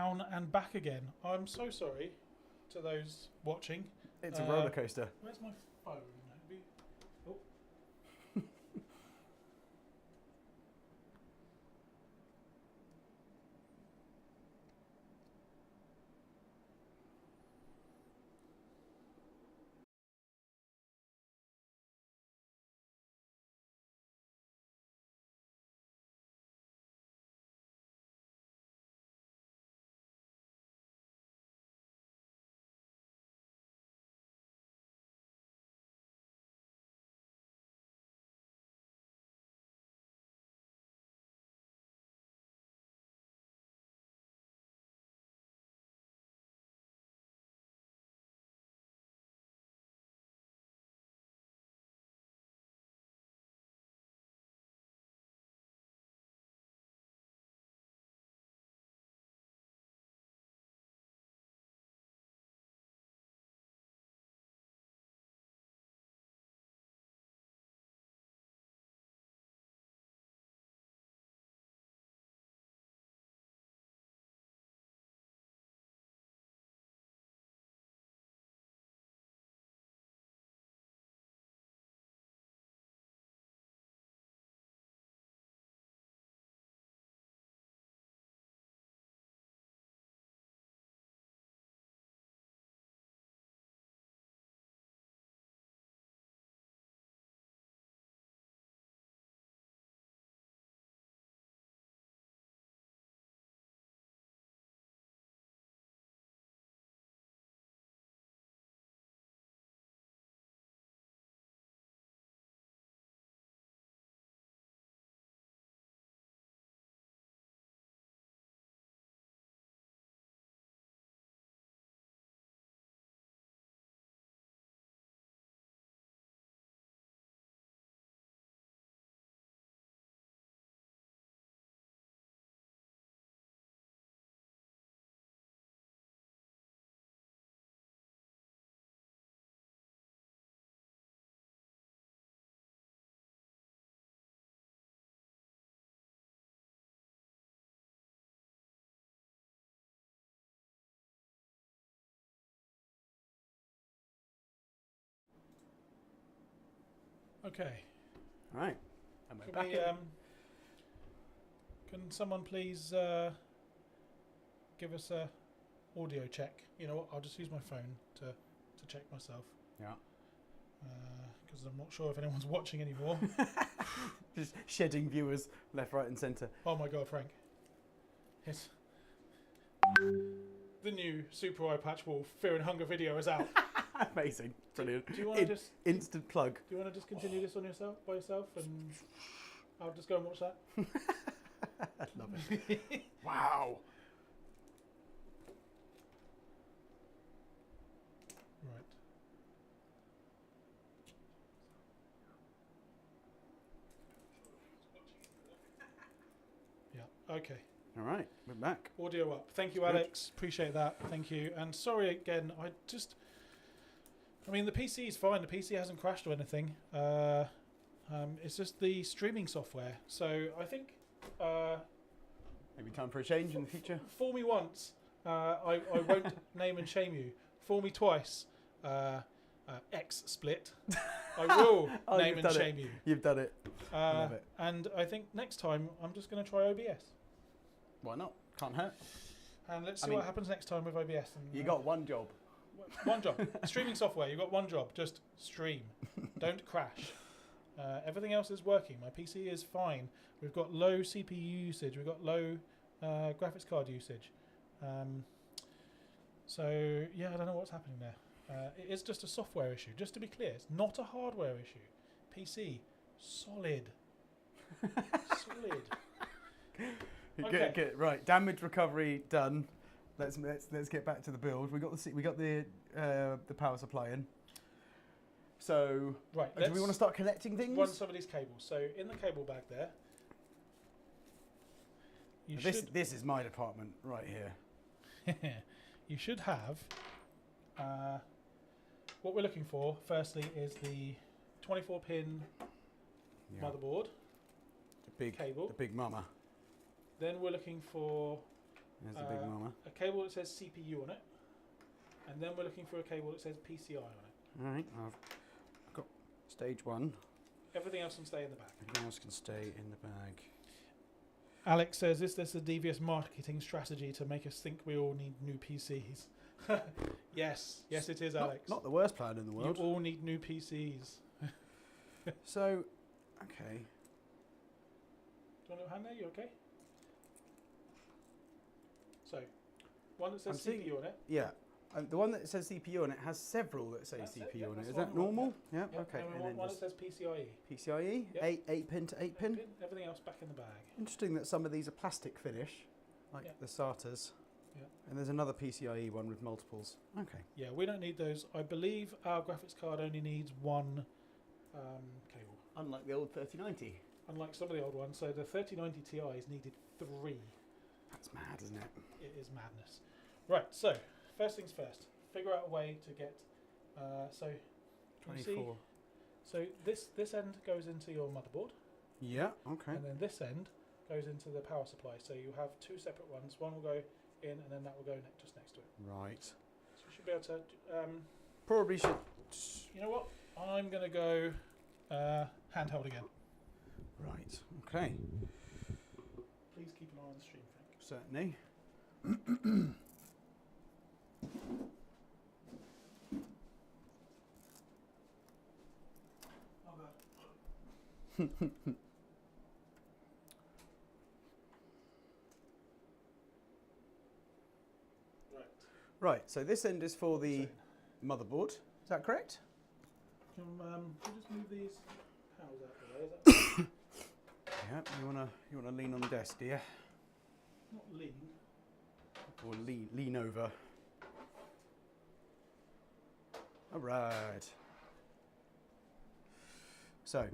down and back again. I'm so sorry to those watching. It's a roller coaster. Where's my phone? Oh. Okay. Right. And we're Can back we, in. can someone please give us a audio check? You know what? I'll just use my phone to check myself. Yeah. Because I'm not sure if anyone's watching anymore. Just shedding viewers left, right, and centre. Oh my god, Frank. Yes. The new Super Eye Patch Wolf Fear and Hunger video is out. Amazing. Brilliant. Do you want to just instant plug. Do you want to just continue this on yourself by yourself, and I'll just go and watch that? I love it. Wow. Right. Yeah. Okay. All right, we're back. Audio up. Thank you, Alex. Appreciate that. Thank you. And sorry again. I mean, the PC is fine. The PC hasn't crashed or anything. It's just the streaming software. So I think Maybe time for a change in the future. fool me once. I won't name and shame you. Fool me twice. X split. I will name and shame you. You've done it. Love it. And I think next time I'm just going to try OBS. Why not? Can't hurt. And let's see what happens next time with OBS. And, You got one job. One job. Streaming software. You've got one job. Just stream. Don't crash. Everything else is working. My PC is fine. We've got low CPU usage. We've got low graphics card usage. So, yeah, I don't know what's happening there. It is just a software issue. Just to be clear, it's not a hardware issue. PC, solid. Solid. Okay. Good. Right, damage recovery done. Let's get back to the build. We got the power supply in. So, right, do we want to start connecting things? Run some of these cables. So in the cable bag there, this is my department right here. you should have what we're looking for. Firstly, is the 24-pin motherboard, the big cable. the big mama. Then we're looking for There's the big mama. A cable that says CPU on it, and then we're looking for a cable that says PCI on it. All right, I've got stage 1. Everything else can stay in the bag. Everything else can stay in the bag. Alex says, is this a devious marketing strategy to make us think we all need new PCs? Yes, it is, Alex. Not the worst plan in the world. You all need new PCs. So, okay. Do you want a hand there? You okay? So, one that says I'm seeing- CPU on it. Yeah. The one that says CPU on it has several that say That's it, CPU yeah, on it. that's Is what that I want, normal? Yeah, Yep, okay. And we And want then one that just says PCIe. PCIe, Yep. 8 pin to 8 pin. Everything else back in the bag. Interesting that some of these are plastic finish, like Yeah. the SATAs. Yeah. And there's another PCIe one with multiples. Okay. Yeah, we don't need those. I believe our graphics card only needs one cable, Unlike the old 3090. unlike some of the old ones. So the 3090 Ti's needed 3. That's mad, isn't it? It is madness. Right, so first things first. Figure out a way to get. So can you see? 24. So this end goes into your motherboard, Yeah, okay. and then this end goes into the power supply. So you have 2 separate ones. One will go in, and then that will go just next to it. Right. So you should be able to. Probably should. You know what? I'm going to go handheld again. Right, okay. Please keep an eye on the stream, Frank. Certainly. Oh, God. Right. Right, so this end is for the So, motherboard. Is that correct? can we just move these panels out of the way? Is that Yeah. You wanna lean on the desk, do you? not lean? Or lean over. All right. So,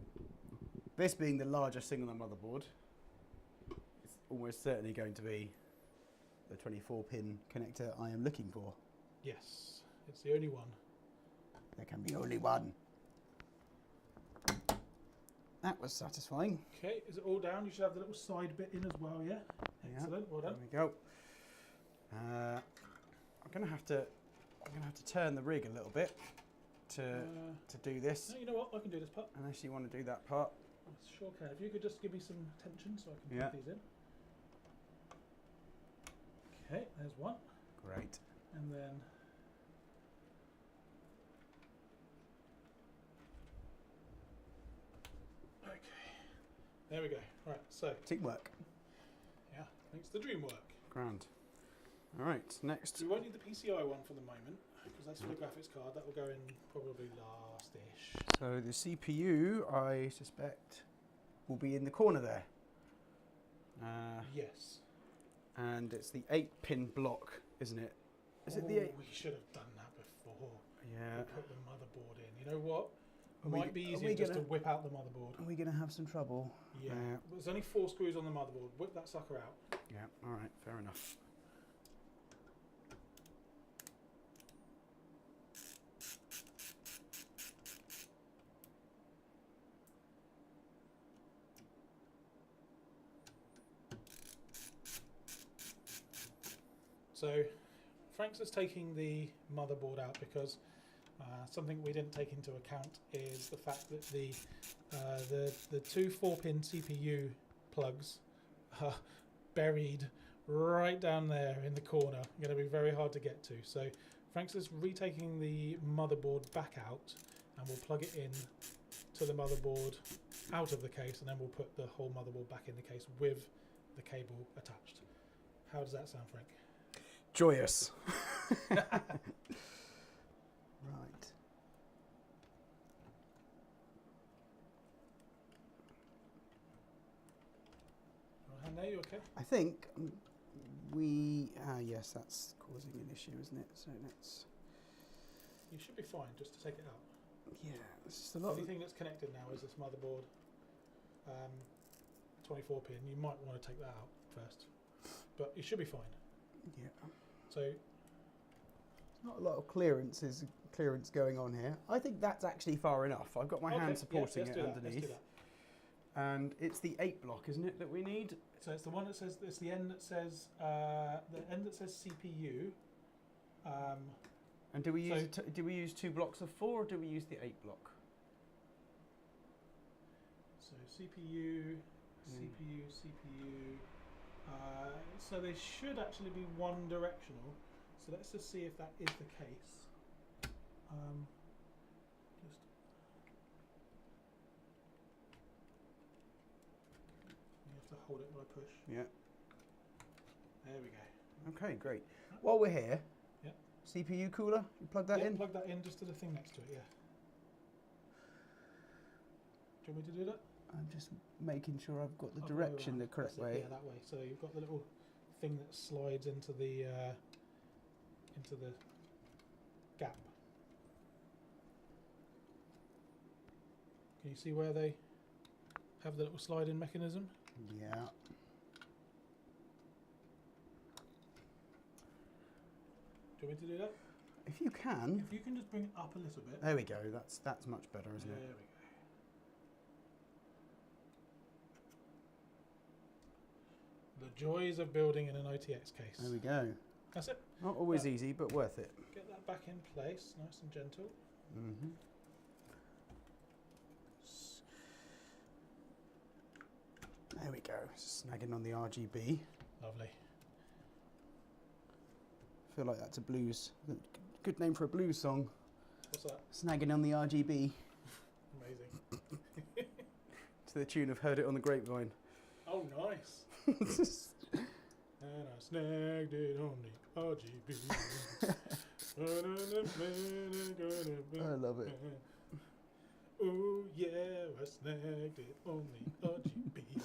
this being the largest thing on the motherboard, it's almost certainly going to be the 24-pin connector I am looking for. Yes, it's the only one. There can be only one. That was satisfying. Okay, is it all down? You should have the little side bit in as well, yeah? Excellent, well There done. we go. I'm gonna have to turn the rig a little bit to do this. No, you know what? I can do this part. Unless you want to do that part. I sure can. If you could just give me some tension so I can Yeah. put these in. Okay, there's one. Great. And then okay, there we go. Right, so Teamwork. yeah, makes the dream work. Grand. All right. Next. So we won't need the PCI one for the moment because that's for the graphics card. That will go in probably last-ish. So the CPU, I suspect, will be in the corner there. Yes. And it's the 8-pin block, isn't it? Is it the 8? We should have done that before. Yeah. We put the motherboard in. You know what? Are we- Might be are easier we just to gonna- whip out the motherboard. Are we going to have some trouble? Yeah. There's only 4 screws on the motherboard. Whip that sucker out. Yeah. All right. Fair enough. So Frank's is taking the motherboard out because something we didn't take into account is the fact that the 2 4-pin CPU plugs are buried right down there in the corner. Going to be very hard to get to. So Frank's is retaking the motherboard back out, and we'll plug it in to the motherboard out of the case, and then we'll put the whole motherboard back in the case with the cable attached. How does that sound, Frank? Joyous. Right. And there, you okay? I think yes, that's causing an issue, isn't it? So let's. You should be fine just to take it out. Yeah, it's just a lot. Anything that's connected now is this motherboard, 24-pin. You might want to take that out first, but you should be fine. Yeah. So Not a lot of clearance going on here. I think that's actually far enough. I've got my hand supporting let's it do that, underneath. Let's do that. And it's the 8 block, isn't it, that we need So it's the one that says it's the end that says CPU. And do we use 2 blocks of 4 or do we use the 8 block? So CPU, CPU. So they should actually be one directional. So let's just see if that is the case. You have to hold it while I push. Yeah. There we go. Okay, great. While we're here, yeah. CPU cooler, you plug that in? Plug that in just to the thing next to it, yeah. Do you want me to do that? I'm just making sure I've got the direction the correct way. Yeah, that way. So you've got the little thing that slides into the gap. Can you see where they have the little sliding mechanism? Yeah. Do you want me to do that? If you can. If you can just bring it up a little bit. There we go. That's much better, isn't it? There we go. The joys of building in an ITX case. There we go. That's it. Not always easy, but worth it. Get that back in place, nice and gentle. Mm-hmm. There we go. Snagging on the RGB. Lovely. I feel like that's a blues. Good name for a blues song. What's that? Snagging on the RGB. Amazing. To the tune of Heard It on the Grapevine. Oh, nice. And I snagged it on the RGB. I love it. Oh yeah, I snagged it on the RGB.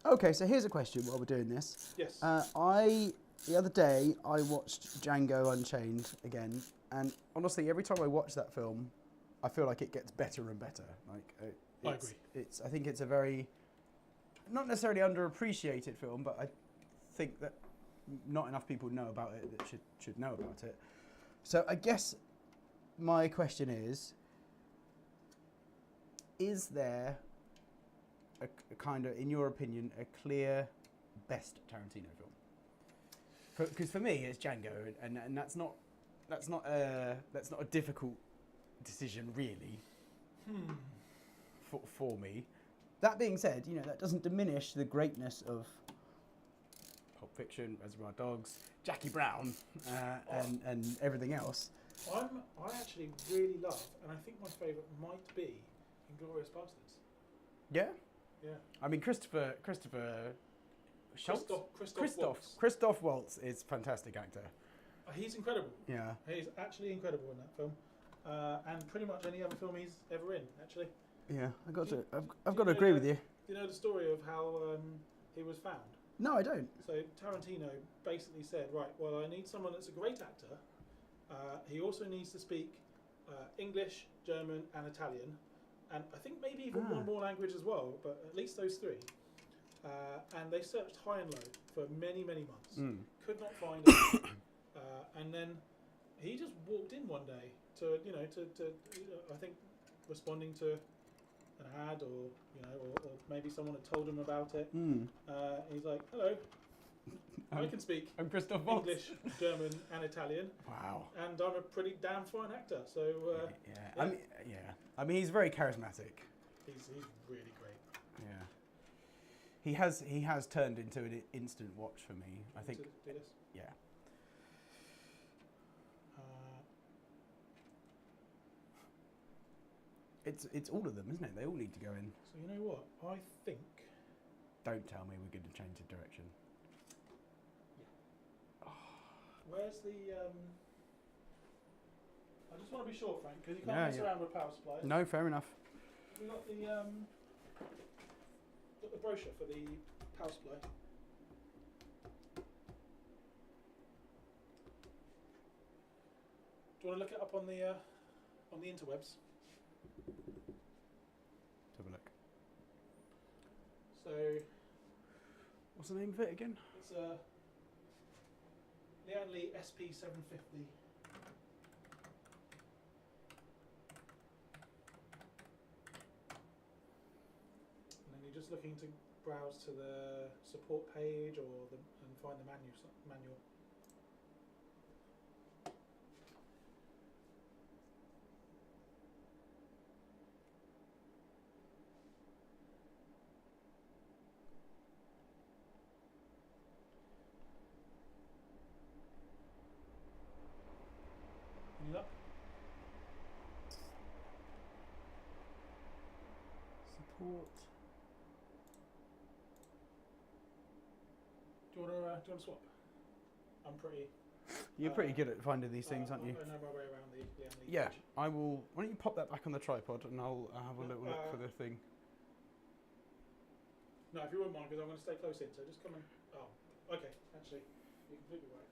Okay, so here's a question while we're doing this. Yes. The other day I watched Django Unchained again, and honestly, every time I watch that film, I feel like it gets better and better. Like, I agree. I think it's a very, not necessarily underappreciated film, but I think that not enough people know about it that should know about it. So I guess my question is there a kind of, in your opinion, a clear best Tarantino film? Because for me, it's Django, and that's not a difficult decision really. For me. That being said, you know, that doesn't diminish the greatness of Pulp Fiction, Reservoir Dogs, Jackie Brown, and everything else. I actually really love, and I think my favourite might be Inglourious Basterds. Yeah. Yeah. I mean, Christopher Waltz. Waltz is a fantastic actor. He's incredible. Yeah. He's actually incredible in that film, and pretty much any other film he's ever in, actually. Yeah, I've got to agree with you. Do you know the story of how he was found? No, I don't. So Tarantino basically said, right, well, I need someone that's a great actor. He also needs to speak English, German, and Italian, and I think maybe even one more language as well, but at least those three. And they searched high and low for many, many months. Could not find it. And then he just walked in one day to I think responding to an ad or maybe someone had told him about it. He's like, hello, I can speak I'm Christoph Waltz. English, German, and Italian. Wow. And I'm a pretty damn fine actor. So I mean, he's very charismatic. He's really great. Yeah. He has turned into an instant watch for me. I think. Do this? Yeah. It's all of them, isn't it? They all need to go in. So you know what? I think. Don't tell me we're going to change the direction. Yeah. Where's the? I just want to be sure, Frank, because you can't mess around with power supply. No, fair enough. We got the brochure for the power supply. Do you want to look it up on the interwebs? Let's have a look. So, what's the name of it again? It's a Lian Li SP750. And then you're just looking to browse to the support page and find the manual. Any luck? Support. Do you want to swap? I'm pretty. You're pretty good at finding these things, aren't you? I know my way around the Yeah, page. I will. Why don't you pop that back on the tripod and I'll have a little look for the thing. No, if you wouldn't mind, because I'm going to stay close in. So just come and. Oh, okay. Actually, you're completely right.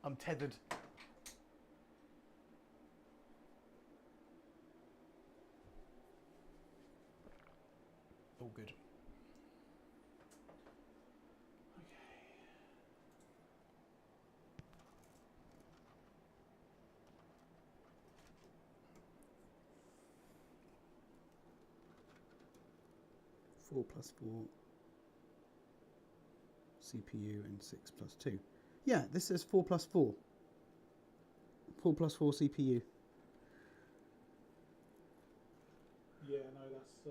I'm tethered. All good. Okay. 4+4 CPU and 6+2. Yeah, this says 4+4. 4+4 CPU. Yeah, no, that's.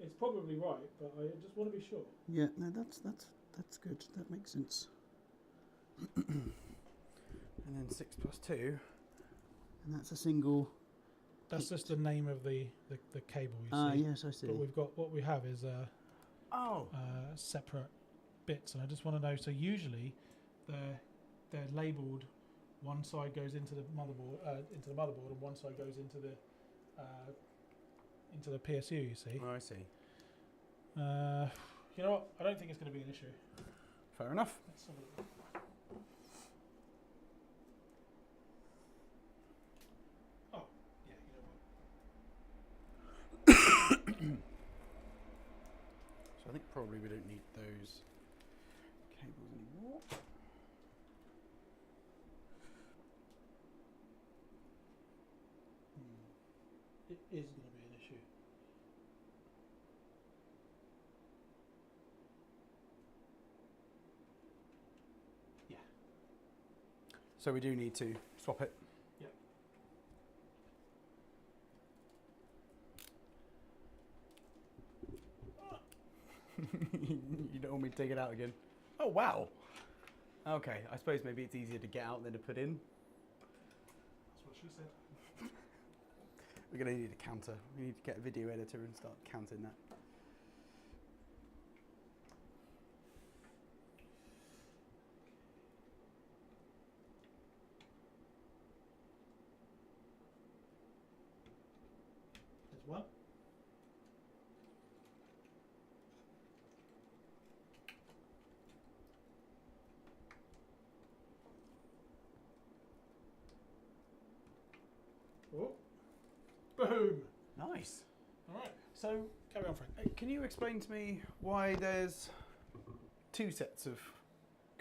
It's probably right, but I just want to be sure. Yeah, no, that's good. That makes sense. And then 6+2, and that's a single. That's just the name of the cable. You see. Yes, I see. But we've got what we have is separate bits, and I just want to know. So usually, they're labelled. One side goes into the motherboard, and one side goes into the PSU. You see. Oh, I see. You know what? I don't think it's going to be an issue. Fair enough. Let's have a look. Oh, yeah. You know what? So I think probably we don't need those cables anymore. It is going to be an issue. Yeah. So we do need to swap it. Yep. You don't want me to take it out again? Oh, wow. Okay, I suppose maybe it's easier to get out than to put in. That's what she said. We're going to need a counter. We need to get a video editor and start counting that. There's one. Oh. Boom. Nice. All right. So, Carry on, Frank. can you explain to me why there's two sets of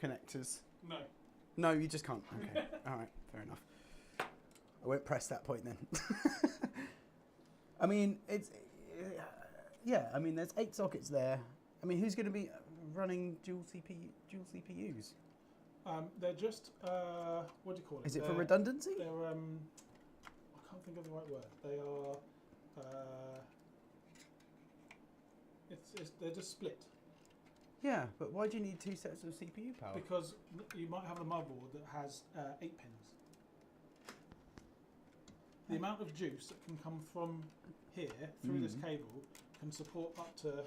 connectors? No. No, you just can't. Okay. All right. Fair enough. I won't press that point then. I mean, it's yeah. I mean, there's 8 sockets there. I mean, who's going to be running dual CPUs? They're just what do you call it? Is it for redundancy? They're I can't think of the right word. They are. They're just split. Yeah, but why do you need 2 sets of CPU power? Because you might have a motherboard that has 8 pins. The amount of juice that can come from here through this cable can support up to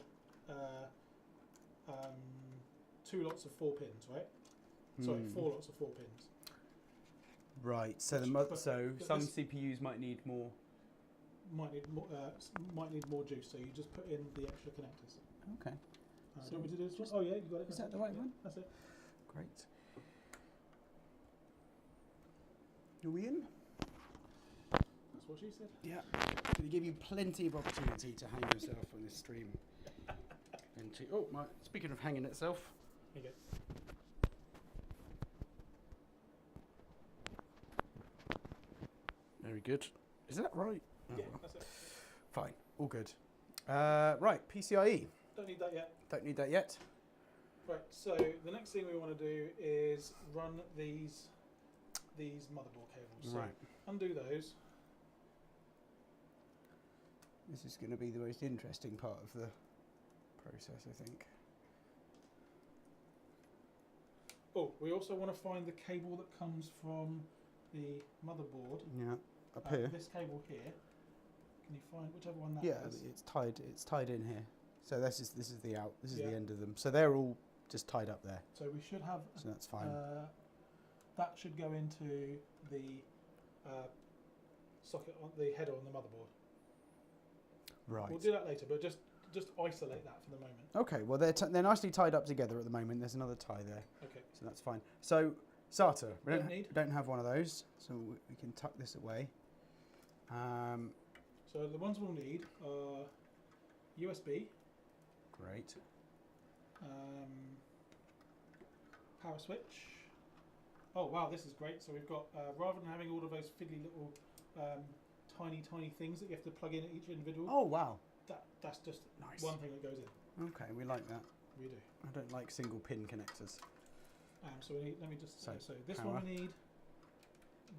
2 lots of 4 pins, right? Sorry, 4 lots of 4 pins. Right. So But some CPUs might need more. Might need more juice, so you just put in the extra connectors. Okay. Do you want me to do this one? Oh yeah, you got it. Is that the right one? That's it. Great. Are we in? That's what she said. Yeah. Going to give you plenty of opportunity to hang yourself on this stream. Speaking of hanging itself. Here you go. Very good. Is that right? Oh, Yeah, well. that's it. Fine. All good. Right, PCIe. Don't need that yet. Don't need that yet. Right, so the next thing we want to do is run these motherboard cables. So Right. undo those. This is going to be the most interesting part of the process, I think. Oh, we also want to find the cable that comes from the motherboard. Yeah, up here. This cable here. Can you find whichever one that Yeah, is? it's tied in here. So this is the out. This is Yeah. the end of them. So they're all just tied up there. So we should have. So that's fine. That should go into the socket on the header on the motherboard. Right. We'll do that later, but just isolate that for the moment. Okay. Well, they're nicely tied up together at the moment. There's another tie there. Okay. So that's fine. So SATA. We Don't don't have one of those, so we can tuck this away. So the ones we'll need are USB, Great. power switch. Oh wow, this is great. So we've got rather than having all of those fiddly little tiny things that you have to plug in at each individual. Oh wow. That's just Nice. one thing that goes in. Okay, we like that. We do. I don't like single pin connectors. So we need, let me just So, so this power. one we need.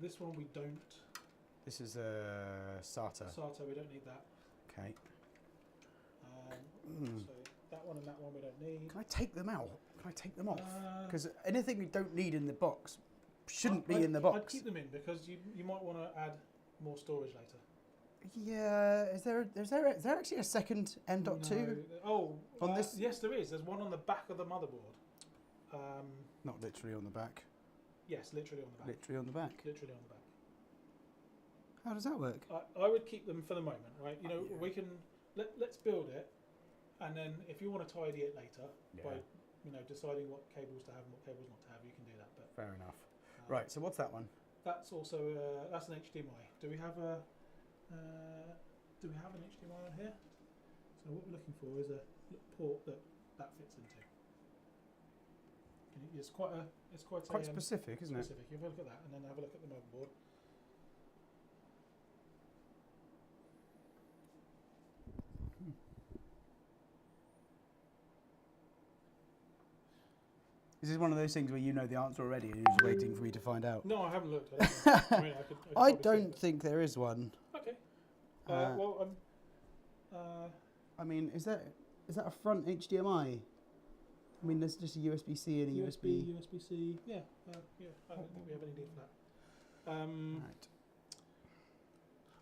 This one we don't. This is SATA. SATA, we don't need that. Okay. So that one and that one we don't need. Can I take them out? Can I take them off? Uh, Because anything we don't need in the box shouldn't be in the box. I'd keep them in because you might want to add more storage later. Yeah. Is there actually a second M.2 No. Oh, on this? Yes, there is. There's one on the back of the motherboard. Not literally on the back. Yes, literally on the back. Literally on the back. Literally on the back. How does that work? I would keep them for the moment, right? You know, Yeah. we can let's build it, and then if you want to tidy it later by deciding what cables to have and what cables not to have, you can do that. But Fair enough. Right. So what's that one? that's also that's an HDMI. Do we have an HDMI on here? So what we're looking for is a port that fits into. It's quite Specific, isn't it? specific. You have a look at that, and then have a look at the motherboard. Is this one of those things where you know the answer already and you're just waiting for me to find out? No, I haven't looked. I don't know. I mean, I could I probably don't see think there is one. it. Okay. Uh, Well, I mean, is that a front HDMI? I mean, there's just a USB-C and a USB. USB-C. Yeah. Yeah. I don't think we have any need for that. Right.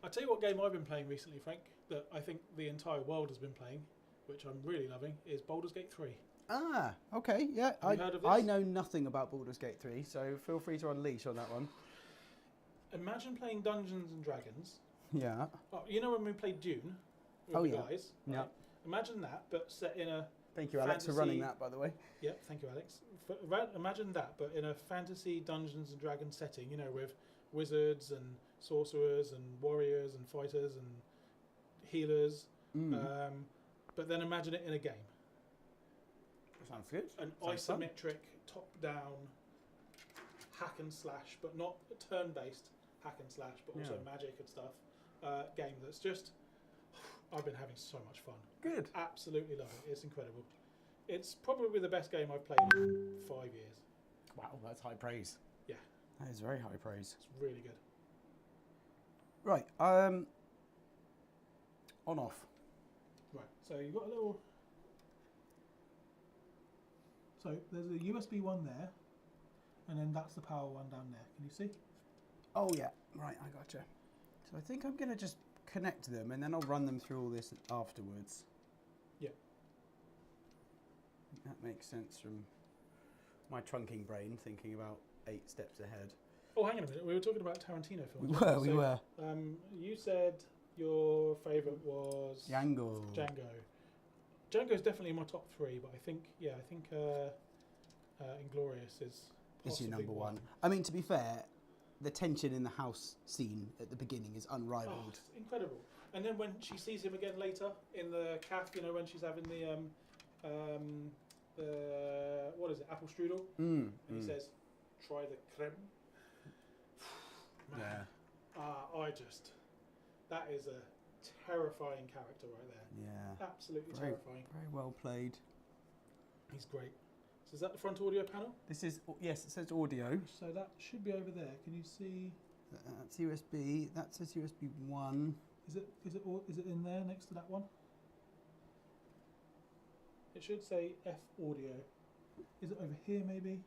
I'll tell you what game I've been playing recently, Frank, that I think the entire world has been playing, which I'm really loving, is Baldur's Gate 3. Ah, okay, yeah. Have you heard of I this? know nothing about Baldur's Gate 3, so feel free to unleash on that one. Imagine playing Dungeons and Dragons. Yeah. Oh, you know when we played Dune with Oh, the yeah. guys? Yeah. Right? Imagine that, but set in a... Thank you, Alex, for running that, by the way. Yep, thank you, Alex. Imagine that, but in a fantasy Dungeons and Dragons setting, you know, with wizards and sorcerers and warriors and fighters and healers. But then imagine it in a game. Sounds good. An Sounds fun. isometric, top-down hack and slash, but not turn-based hack and slash, but also Yeah. magic and stuff. Game that's just... I've been having so much fun. Good. Absolutely love it. It's incredible. It's probably the best game I've played in 5 years. Wow, that's high praise. Yeah. That is very high praise. It's really good. Right, on off. Right, so you've got a little... So there's a USB one there, and then that's the power one down there. Can you see? Oh yeah, right, I gotcha. So I think I'm gonna just connect them and then I'll run them through all this afterwards. Yeah. That makes sense from my trunking brain thinking about 8 steps ahead. Oh, hang on a minute. We were talking about Tarantino films. We were. You said your favourite was... Django. Django's definitely in my top 3, but I think Inglourious is Is your possibly number one. I mean, to be fair, the tension in the house scene at the beginning is Oh, unrivaled. it's incredible. And then when she sees him again later in the cafe, you know, when she's having the what is it, apple strudel, and he says, "Try the creme." Man, Yeah. that is terrifying character right there. Yeah. Absolutely Very, terrifying. very well played. He's great. So is that the front audio panel? This is, yes, it says audio. So that should be over there. Can you see? That's USB. That says USB 1. Is it in there next to that one? It should say F audio. Is it over here maybe?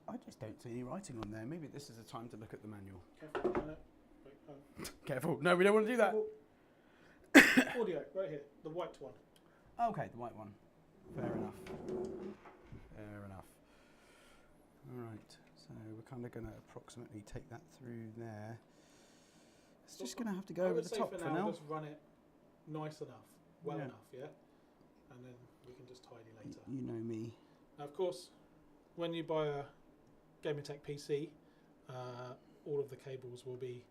I just don't see any writing on there. Maybe this is a time to look at the manual. Careful. No, no. Wait, Careful. No, we don't want to do that. Careful. Audio, right here. The white one. Okay, the white one. Fair enough. Fair enough. All right. So we're kind of going to approximately take that through there. It's just going to have to go over the top for now. Just run it nice enough, well enough, yeah? And then we can just tidy later. You know me. Now, of course, when you buy a ITX PC, all of the cables will be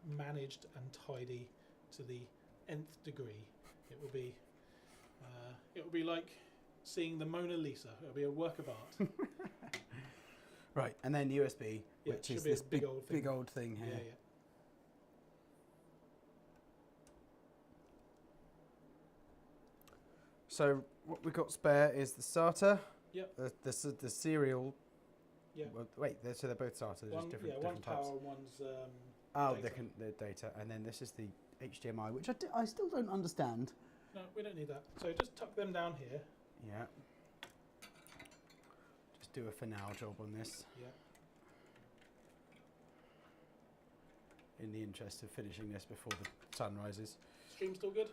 managed and tidy to the nth degree. It will be like seeing the Mona Lisa. It'll be a work of art. Right, and then USB, which is this big old thing here. Yeah, yeah. So what we've got spare is the SATA. Yep. The serial. Yeah. Well, wait, so they're both SATA. They're just different one's types. power, one's data. The data, and then this is the HDMI, which I still don't understand. No, we don't need that. So just tuck them down here. Yeah. Just do a for now job on this. Yeah. In the interest of finishing this before the sun rises. Stream still good?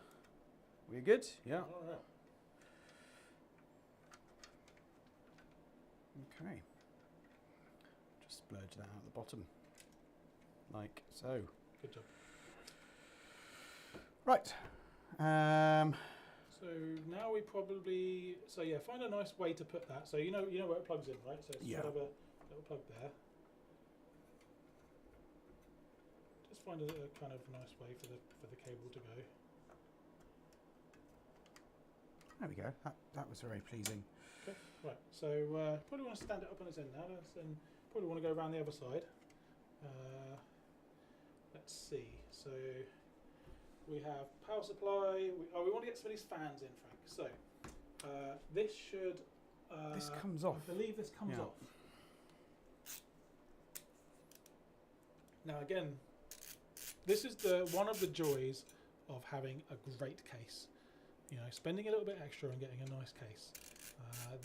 We're good? Yeah. All right. Okay. Just splurge that out the bottom. Like so. Good job. Right. So now we probably find a nice way to put that. So you know where it plugs in, right? So it's sort of a little plug there. Just find a kind of nice way for the cable to go. There we go. That was very pleasing. Okay. Right. So probably want to stand it up on its end now. Then probably want to go around the other side. Let's see. So we have power supply. We want to get some of these fans in, Frank. So this should. This comes off. I believe this comes off. Now again, this is one of the joys of having a great case. You know, spending a little bit extra and getting a nice case.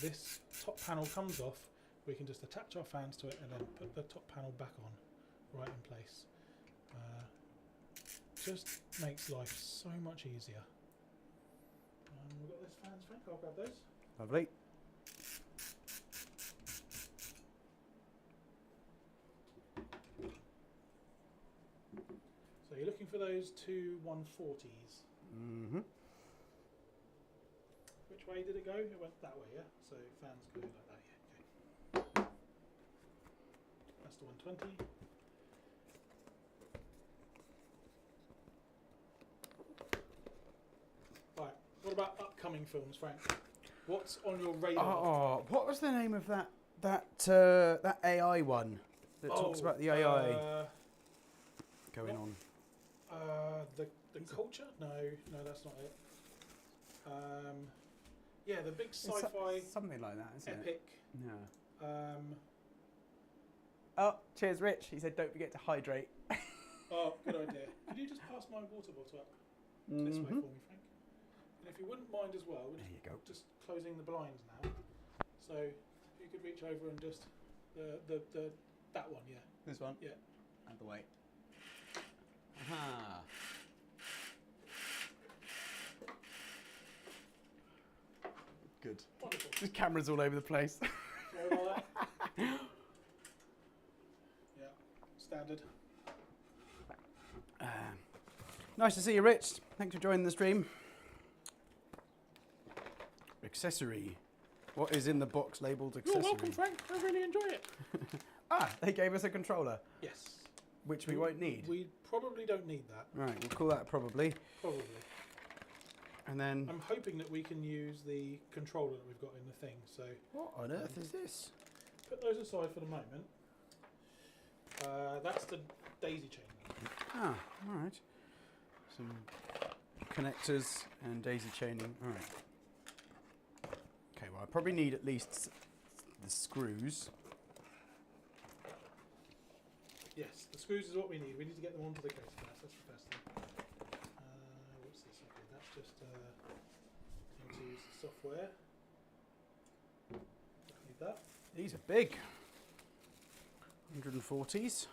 This top panel comes off. We can just attach our fans to it and then put the top panel back on, right in place. Just makes life so much easier. We've got those fans, Frank. I'll grab those. Lovely. So you're looking for those two 140s. Mm-hmm. Which way did it go? It went that way, yeah? So fans go like that, yeah. Okay. That's the 120. Right, what about upcoming films, Frank? What's on your radar? Oh, what was the name of that AI one that talks about the AI going on? The culture? No, that's not it. Yeah, the big sci-fi something like that, isn't epic. it? Yeah. Oh, cheers, Rich. He said, "Don't forget to hydrate." Oh, good idea. Could you just pass my water bottle up this way for me, Frank? And if you wouldn't mind as well, there you go. Just closing the blinds now. So if you could reach over and just that one, yeah. This one. Yeah. Out the way. Aha. Good. Wonderful. There's cameras all over the place. Sorry about that. Yeah, standard. Nice to see you, Rich. Thanks for joining the stream. Accessory. What is in the box labelled accessory? You're welcome, Frank. I really enjoy it. They gave us a controller. Yes. Which we won't need. We probably don't need that. Right, we'll call that probably. Probably. And then... I'm hoping that we can use the controller that we've got in the thing. So what on earth is this? Put those aside for the moment. That's the daisy chain. Ah, all right. Some connectors and daisy chaining. All right. Okay, well, I probably need at least the screws. Yes, the screws is what we need. We need to get them onto the case first. That's the first thing. What's this? Okay, that's just going to use the software. Don't need that. These are big. 140s.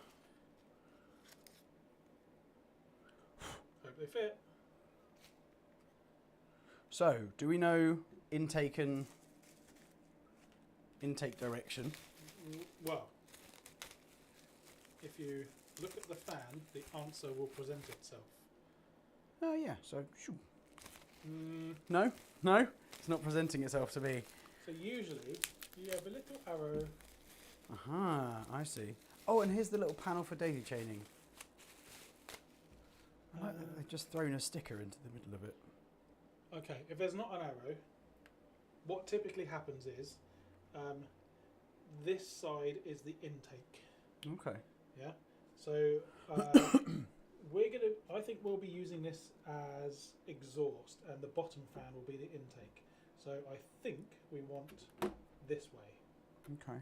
Hope they fit. So, do we know intake direction? Well, if you look at the fan, the answer will present itself. Oh yeah, so shoo. No, it's not presenting itself to me. So usually you have a little arrow. Aha, I see. Oh, and here's the little panel for daisy chaining. They've just thrown a sticker into the middle of it. Okay, if there's not an arrow, what typically happens is this side is the intake. Okay. Yeah. So I think we'll be using this as exhaust, and the bottom fan will be the intake. So I think we want this way. Okay.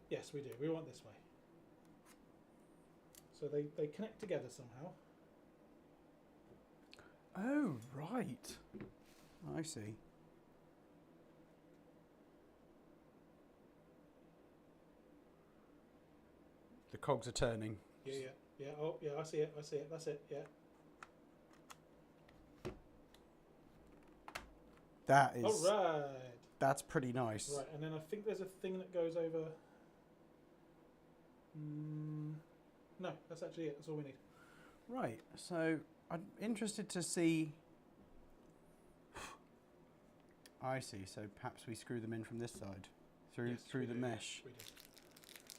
Yes, we do. We want this way. So they connect together somehow. Oh, right. I see. The cogs are turning. Yeah. Oh, yeah, I see it. That's it, yeah. That is... All right. That's pretty nice. Right, and then I think there's a thing that goes over... no, that's actually it. That's all we need. Right, so I'm interested to see... I see, so perhaps we screw them in from this side, through the mesh. We do.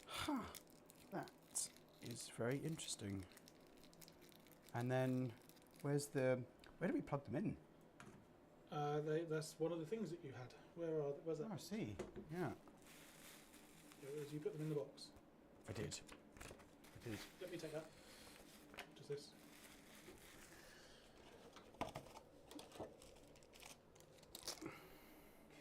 Huh, that is very interesting. And then, where do we plug them in? That's one of the things that you had. Where's that? Oh, I see, yeah. You put them in the box. I did. Let me take that. Just this.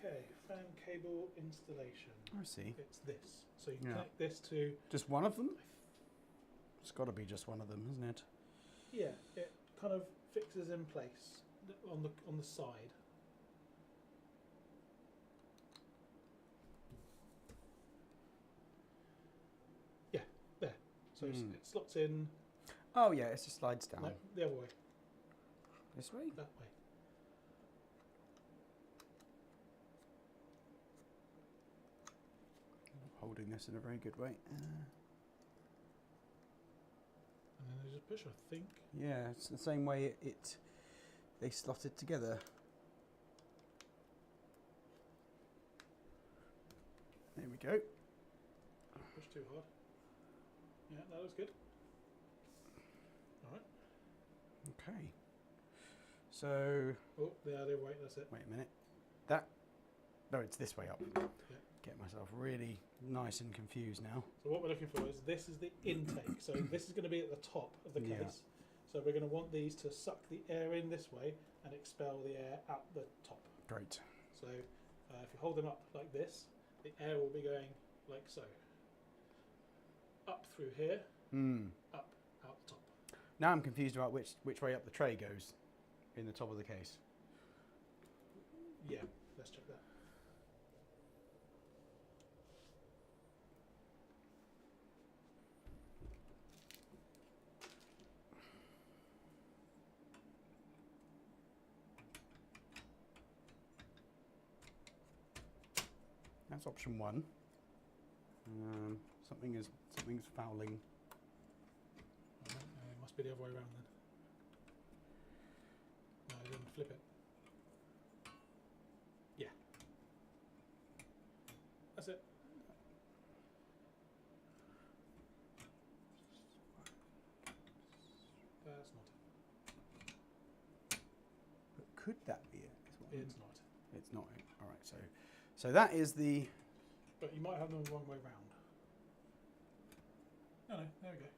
Okay, fan cable installation. I see. It's this. So you connect this to... Just one of them? It's got to be just one of them, isn't it? Yeah, it kind of fixes in place on the side. Yeah, there. So it slots in. Oh yeah, it just slides down. No, the other way. This way? That way. Holding this in a very good way. And then they just push, I think. Yeah, it's the same way they slot it together. There we go. Push too hard. Yeah, that looks good. All right. Okay. So... Oh, the other way, that's it. Wait a minute. No, it's this way up. Yeah. Get myself really nice and confused now. So what we're looking for is this is the intake. So this is going to be at the top of the case. So we're going to want these to suck the air in this way and expel the air out the top. Great. So if you hold them up like this, the air will be going like so. Up through here, up, out the top. Now I'm confused about which way up the tray goes in the top of the case. Yeah, let's check that. That's option one. Something's fouling. It must be the other way around then. No, I didn't flip it. Yeah. That's it. That's not it. But could that be it? It's not. It's not it. All right. So that is the. But you might have them the wrong way round. No, there we go.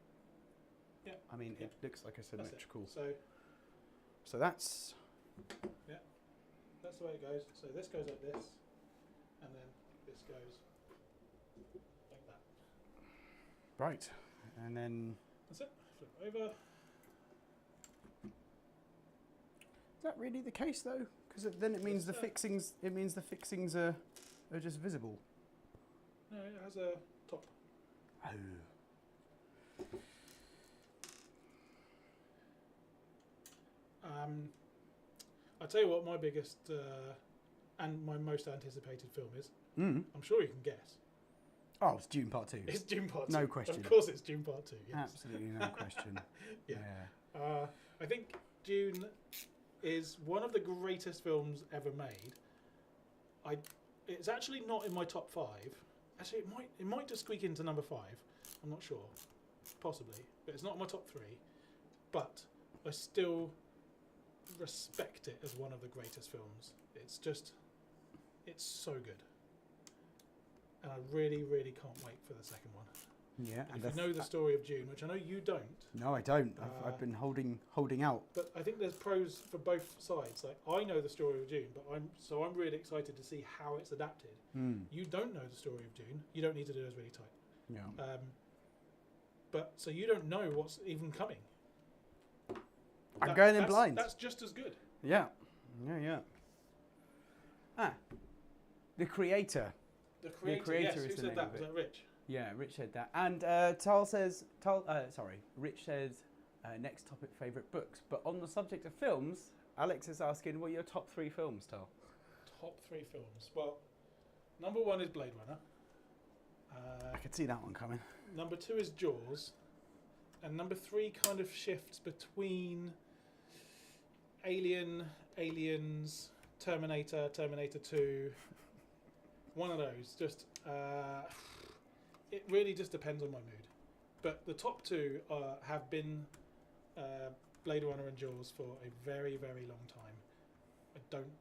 Yeah. I mean, Yeah. it looks like a symmetrical. So that's that's the way it goes. So this goes like this, and then this goes like that. right. And then That's it. Flip it over. is that really the case though? Because then it means the fixings. It means the fixings are just visible. No, it has a top. Oh. I'll tell you what my biggest and my most anticipated film is. Mm. I'm sure you can guess. Oh, it's Dune Part 2. It's Dune Part 2. No question. Of course it's Dune Part 2, yes. Absolutely no question. Yeah. I think Dune is one of the greatest films ever made. It's actually not in my top 5. Actually, it might just squeak into number 5. I'm not sure. Possibly. But it's not in my top 3. But I still respect it as one of the greatest films. It's so good. And I really, really can't wait for the second one. Yeah. And if you know the story of Dune, which I know you don't. No, I don't. I've been holding out. But I think there's pros for both sides. Like, I know the story of Dune, but I'm really excited to see how it's adapted. Mm. You don't know the story of Dune. You don't need to do those really tight. Yeah. But so you don't know what's even coming. I'm going in blind. That's just as good. Yeah. The creator. The creator yes, is who the said name that? of Was it. that Rich? Yeah, Rich said that. And Rich says next topic, favourite books. But on the subject of films, Alex is asking, what are your top 3 films, Tal? Top 3 films. Well, number 1 is Blade Runner. I could see that one coming. Number 2 is Jaws. And number 3 kind of shifts between Aliens, Terminator, Terminator 2. One of those. Just it really just depends on my mood. But the top 2 have been Blade Runner and Jaws for a very, very long time. I don't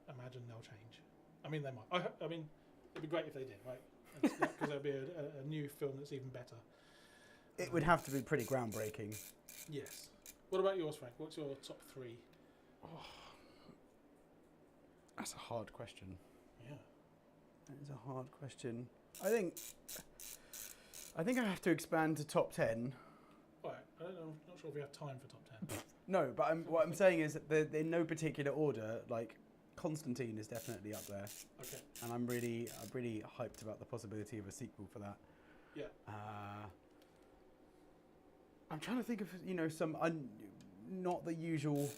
imagine they'll change. I mean, they might. I mean, it'd be great if they did, right? Because there'll be a new film that's even better. It would have to be pretty groundbreaking. Yes. What about yours, Frank? What's your top 3? Oh, that's a hard question. Yeah. That is a hard question. I think I have to expand to top 10. All right. I don't know. I'm not sure if we have time for top 10. No, but what I'm saying is that they're in no particular order. Like, Constantine is definitely up there. Okay. And I'm really hyped about the possibility of a sequel for that. Yeah. I'm trying to think of some not the usual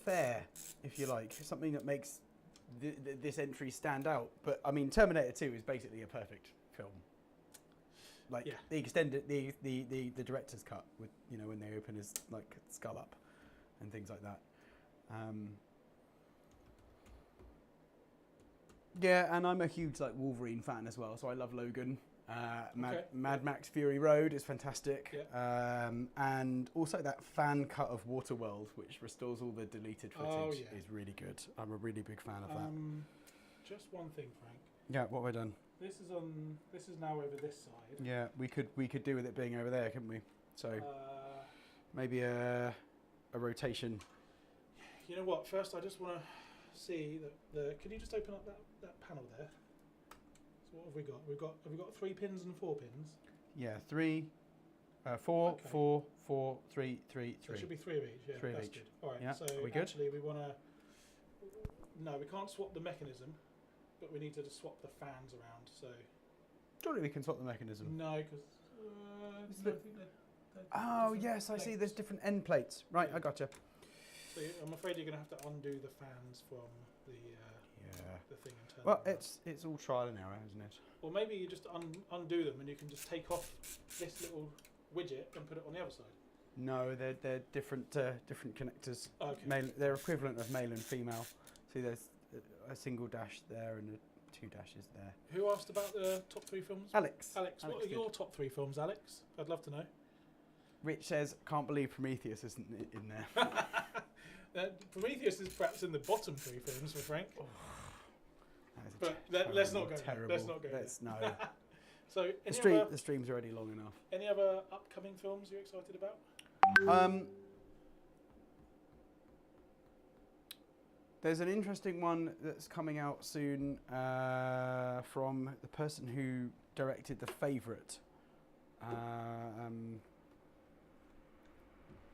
fare, if you like, something that makes this entry stand out. But I mean, Terminator 2 is basically a perfect film. Like the extended the director's cut with when they open his like skull up and things like that. Yeah, and I'm a huge like Wolverine fan as well, so I love Logan. Mad Max Fury Road is fantastic. Yeah. And also that fan cut of Waterworld, which restores all the deleted footage, is really good. I'm a really big fan of that. Just one thing, Frank. Yeah, what have I done? This is now over this side. Yeah, we could do with it being over there, couldn't we? So maybe a rotation. You know what? First, I just want to see that. Can you just open up that panel there? So what have we got? Have we got 3 pins and 4 pins? Yeah, 3, 4, Okay. 4, 4, 3, 3, So 3. it should be 3 of each. Yeah, 3 of that's each. good. All right. Yeah, So are we good? actually, we want to. No, we can't swap the mechanism, but we need to just swap the fans around. So. Surely we can swap the mechanism. No, because. Oh yes, I see. There's different end plates. Right, I gotcha. So I'm afraid you're going to have to undo the fans from the thing and turn. Well, them around. it's all trial and error, isn't it? Or maybe you just undo them and you can just take off this little widget and put it on the other side. No, they're different connectors. Okay. They're equivalent of male and female. See, there's a single dash there and 2 dashes there. Who asked about the top 3 films? Alex, what are your top 3 films, Alex? I'd love to know. Rich says, can't believe Prometheus isn't in there. Prometheus is perhaps in the bottom 3 films for Frank. Oh, But let's not go there. Let's not go there. No. So, The stream's already long enough. any other upcoming films you're excited about? There's an interesting one that's coming out soon from the person who directed The Favourite.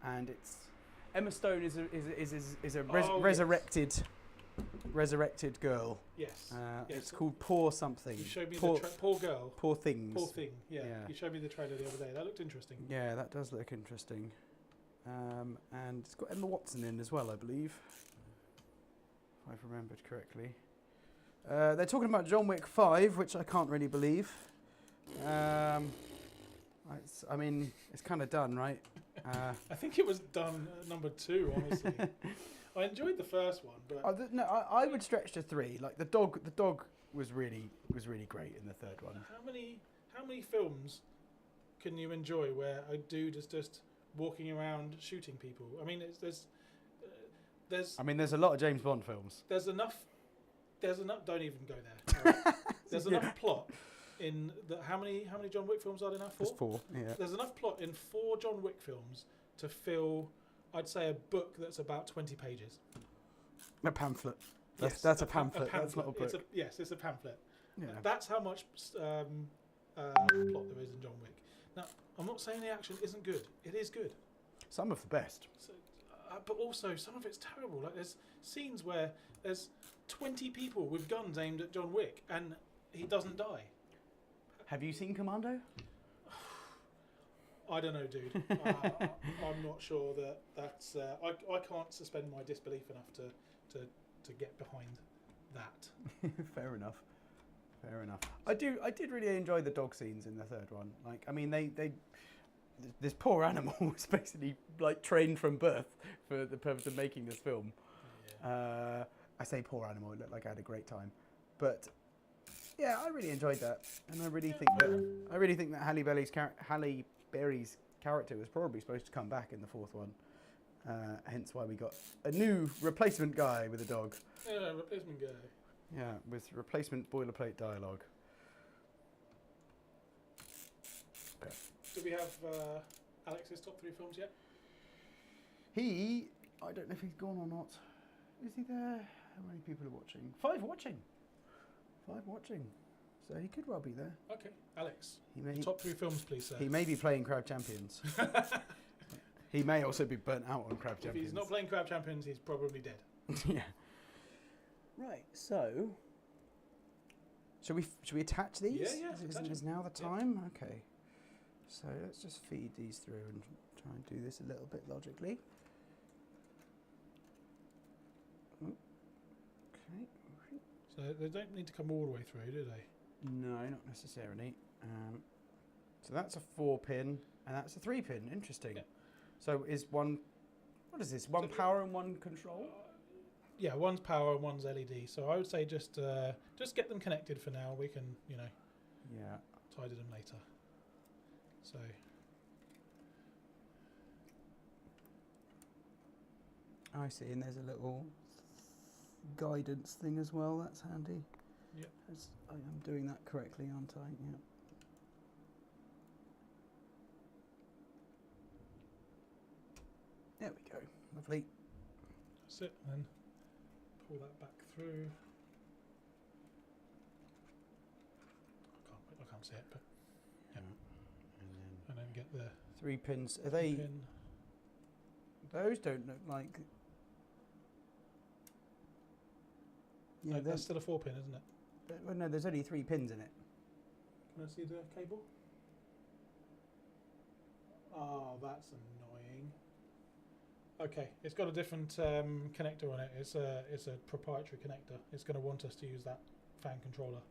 And it's Emma Stone is a resurrected girl. Yes. Yes. It's called Poor Something. You showed me Poor, the Poor Girl. Poor Things. Poor Thing. Yeah. Yeah. You showed me the trailer the other day. That looked interesting. Yeah, that does look interesting. And it's got Emma Watson in as well, I believe. If I've remembered correctly. They're talking about John Wick 5, which I can't really believe. It's kind of done, right? I think it was done at number 2, honestly. I enjoyed the first one, but I would stretch to 3. Like the dog was really great in the third one. How many films can you enjoy where a dude is just walking around shooting people? I mean, there's a lot of James Bond films. There's enough. Don't even go there. Right? There's enough plot in the. How many John Wick films are there now? 4. Just 4. Yeah. There's enough plot in 4 John Wick films to fill, I'd say, a book that's about 20 pages. A pamphlet. Yes, that's a pamphlet. That's not a book. It's a pamphlet. Yeah. That's how much plot there is in John Wick. Now, I'm not saying the action isn't good. It is good. Some of the best. So, but also, some of it's terrible. Like, there's scenes where there's 20 people with guns aimed at John Wick, and he doesn't die. Have you seen Commando? I don't know, dude. I'm not sure that's. I can't suspend my disbelief enough to get behind that. Fair enough. I did really enjoy the dog scenes in the third one. Like, I mean, they this poor animal was basically like trained from birth for the purpose of making this film. Yeah. I say poor animal. It looked like I had a great time, but yeah, I really enjoyed that, and I really think that Halle Berry's character was probably supposed to come back in the fourth one. Hence why we got a new replacement guy with a dog. Yeah, replacement guy. Yeah, with replacement boilerplate dialogue. Okay. Do we have Alex's top 3 films yet? I don't know if he's gone or not. Is he there? How many people are watching? 5 watching. So he could well be there. Okay, Alex. Top 3 films, please, sir. He may be playing Crab Champions. He may also be burnt out on Crab Champions. If he's not playing Crab Champions, he's probably dead. Yeah. Right, so should we attach these? Yeah. Is now the time? Yeah. Okay. So let's just feed these through and try and do this a little bit logically. Okay. So they don't need to come all the way through, do they? No, not necessarily. So that's a 4-pin, and that's a 3-pin. Interesting. Yeah. So is one? What is this? One power and one control? Yeah, one's power and one's LED. So I would say just get them connected for now. We can, tidy them later. So. I see, and there's a little guidance thing as well. That's handy. Yep. I'm doing that correctly, aren't I? Yeah. There we go. Lovely. That's it. And then pull that back through. I can't see it, but yeah. And then get the 3 pins. Are they? Pin. Those don't look like. Yeah, no, that's still a 4-pin, isn't it? Well, no, there's only 3 pins in it. Can I see the cable? Oh, that's annoying. Okay, it's got a different connector on it. It's a proprietary connector. It's going to want us to use that fan controller.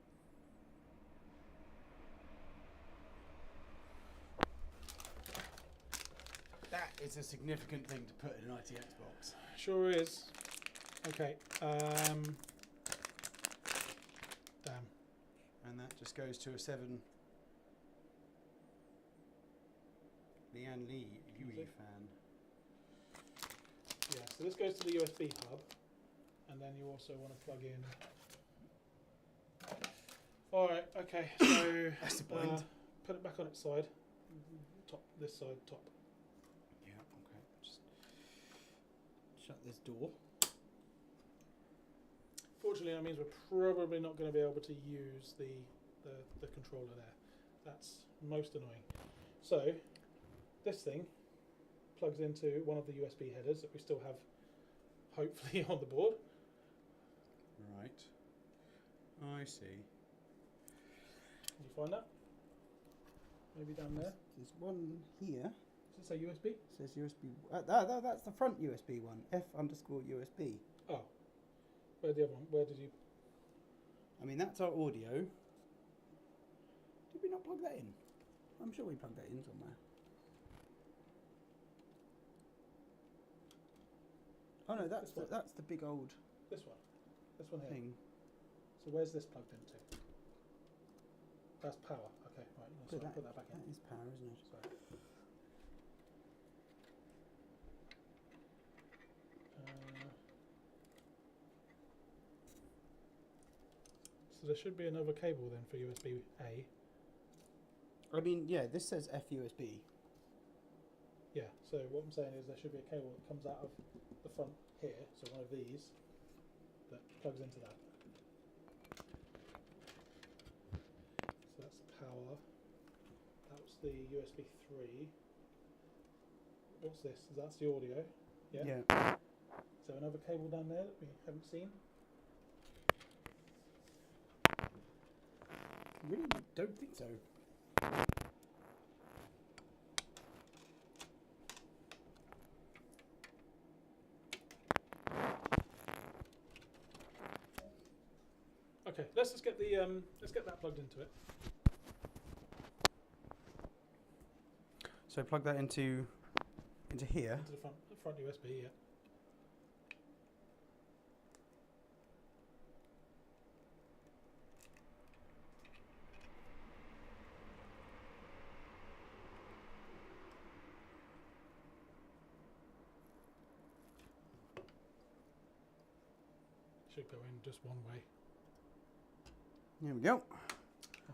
That is a significant thing to put in an ITX box. Sure is. Okay. Damn. And that just goes to a 7. Leanne Lee UE fan. Yeah, so this goes to the USB hub, and then you also want to plug in. All right. Okay. So That's the point. put it back on its side. Top. This side. Top. Yeah. Okay. Just shut this door. Fortunately, that means we're probably not going to be able to use the controller there. That's most annoying. So this thing plugs into one of the USB headers that we still have, hopefully, on the board. Right. I see. Can you find that? Maybe down there. There's one here. Does it say USB? It says USB. That's the front USB one. F_USB. Oh. Where's the other one? Where did you... I mean, that's our audio. Did we not plug that in? I'm sure we plugged that in somewhere. Oh no, that's the big old This one. This one here. thing. So where's this plugged into? That's power. Okay, right. No, sorry, put that back in. That is power, isn't it? Sorry. So there should be another cable then for USB-A. I mean, yeah, this says FUSB. Yeah, so what I'm saying is there should be a cable that comes out of the front here, so one of these, that plugs into that. So that's power. That was the USB 3. What's this? That's the audio. Yeah? Yeah. Is there another cable down there that we haven't seen? Really don't think so. Okay, let's just get the let's get that plugged into it. So plug that into here. Into the front USB, yeah. Should go in just one way. Here we go. All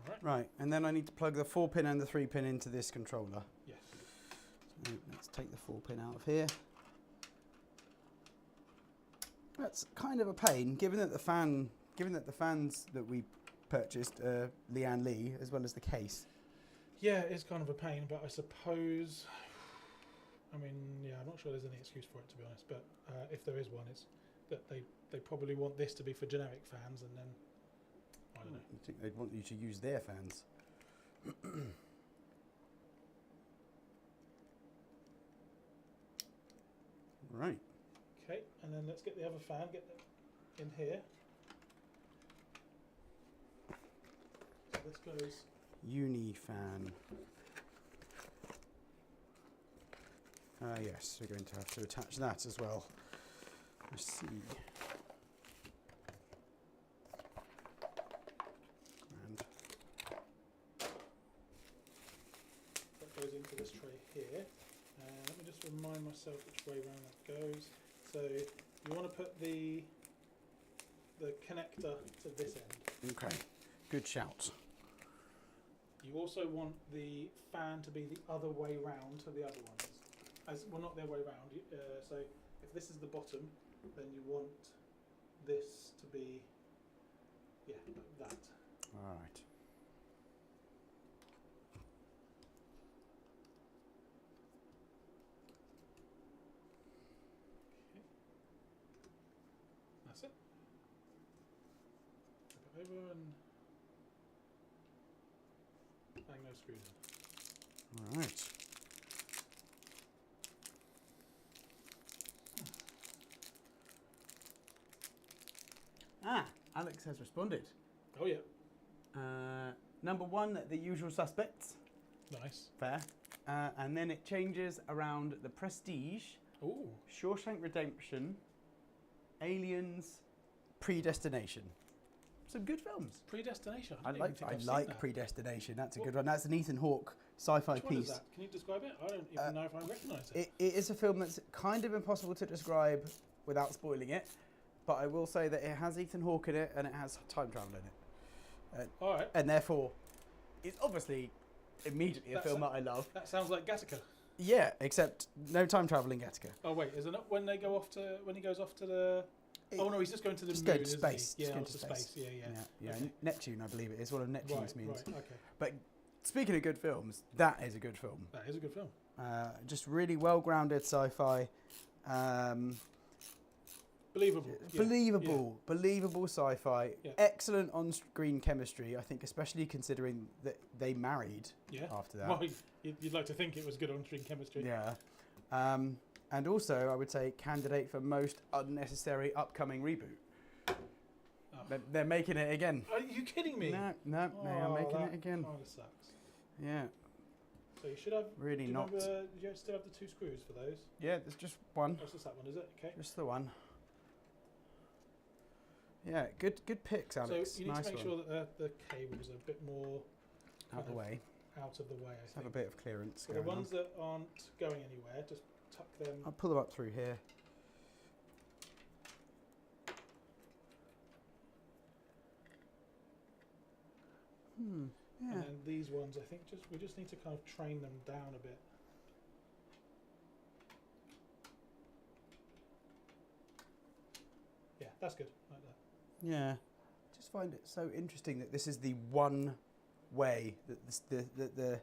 right. Right, and then I need to plug the 4-pin and the 3-pin into this controller. Yes. So let's take the 4-pin out of here. That's kind of a pain, given that the fans that we purchased are Lian Li as well as the case. Yeah, it's kind of a pain, but I suppose, I mean, yeah, I'm not sure there's any excuse for it, to be honest, but if there is one, it's that they probably want this to be for generic fans, and then, I don't know. I think they'd want you to use their fans. Right. Okay, and then let's get the other fan, get that in here. So this goes, Unifan. Yes, we're going to have to attach that as well. Let's see. And that goes into this tray here. Let me just remind myself which way round that goes. So you want to put the connector to this end. okay, good shout. You also want the fan to be the other way round to the other ones. Well, not the other way round. So if this is the bottom, then you want this to be, yeah, like that. All right. Okay. That's it. Flip it over and bang those screws in. All right. Alex has responded. Oh yeah. Number one, the usual suspects. Nice. Fair. And then it changes around the Prestige, Ooh. Shawshank Redemption, Aliens, Predestination. Some good films. Predestination. I don't even like think I've seen that. Predestination. That's a What- good one. That's an Ethan Hawke sci-fi Which one is piece. that? Can you describe it? I don't even know if I recognise it. It is a film that's kind of impossible to describe without spoiling it, but I will say that it has Ethan Hawke in it and it has time travel in it. All right. and therefore, it's obviously immediately a film that I love. That sounds like Gattaca. Yeah, except no time travel in Gattaca. Oh wait, is it not when he goes off to the? Oh no, he's just going to the just moon. go to space. Yeah, just to go to space. Yeah. Okay. Okay. Neptune, I believe it is. One of Neptune's means. Right. Okay. But speaking of good films, that is a good film. That is a good film. Just really well-grounded sci-fi. Believable. Believable sci-fi. Yeah. Excellent on-screen chemistry. I think, especially considering that they married after that. Well, you'd like to think it was good on-screen chemistry. Yeah. And also, I would say, candidate for most unnecessary upcoming reboot. Oh. They're making it again. Are you kidding me? No, they are making it again. Kind of sucks. Yeah. So you should have. Really not. Do you still have the 2 screws for those? Yeah, there's just one. That's just that one, is it? Okay. Just the one. Yeah, good picks, Alex. So you need nice to make one. sure that the cable's a bit more Out of the way. Out of the way. Let's have a bit of clearance. So the ones that aren't going anywhere, just tuck them. I'll pull them up through here. Yeah. And then these ones, I think, we just need to kind of train them down a bit. Yeah, that's good, like that. Yeah. I just find it so interesting that this is the one way that the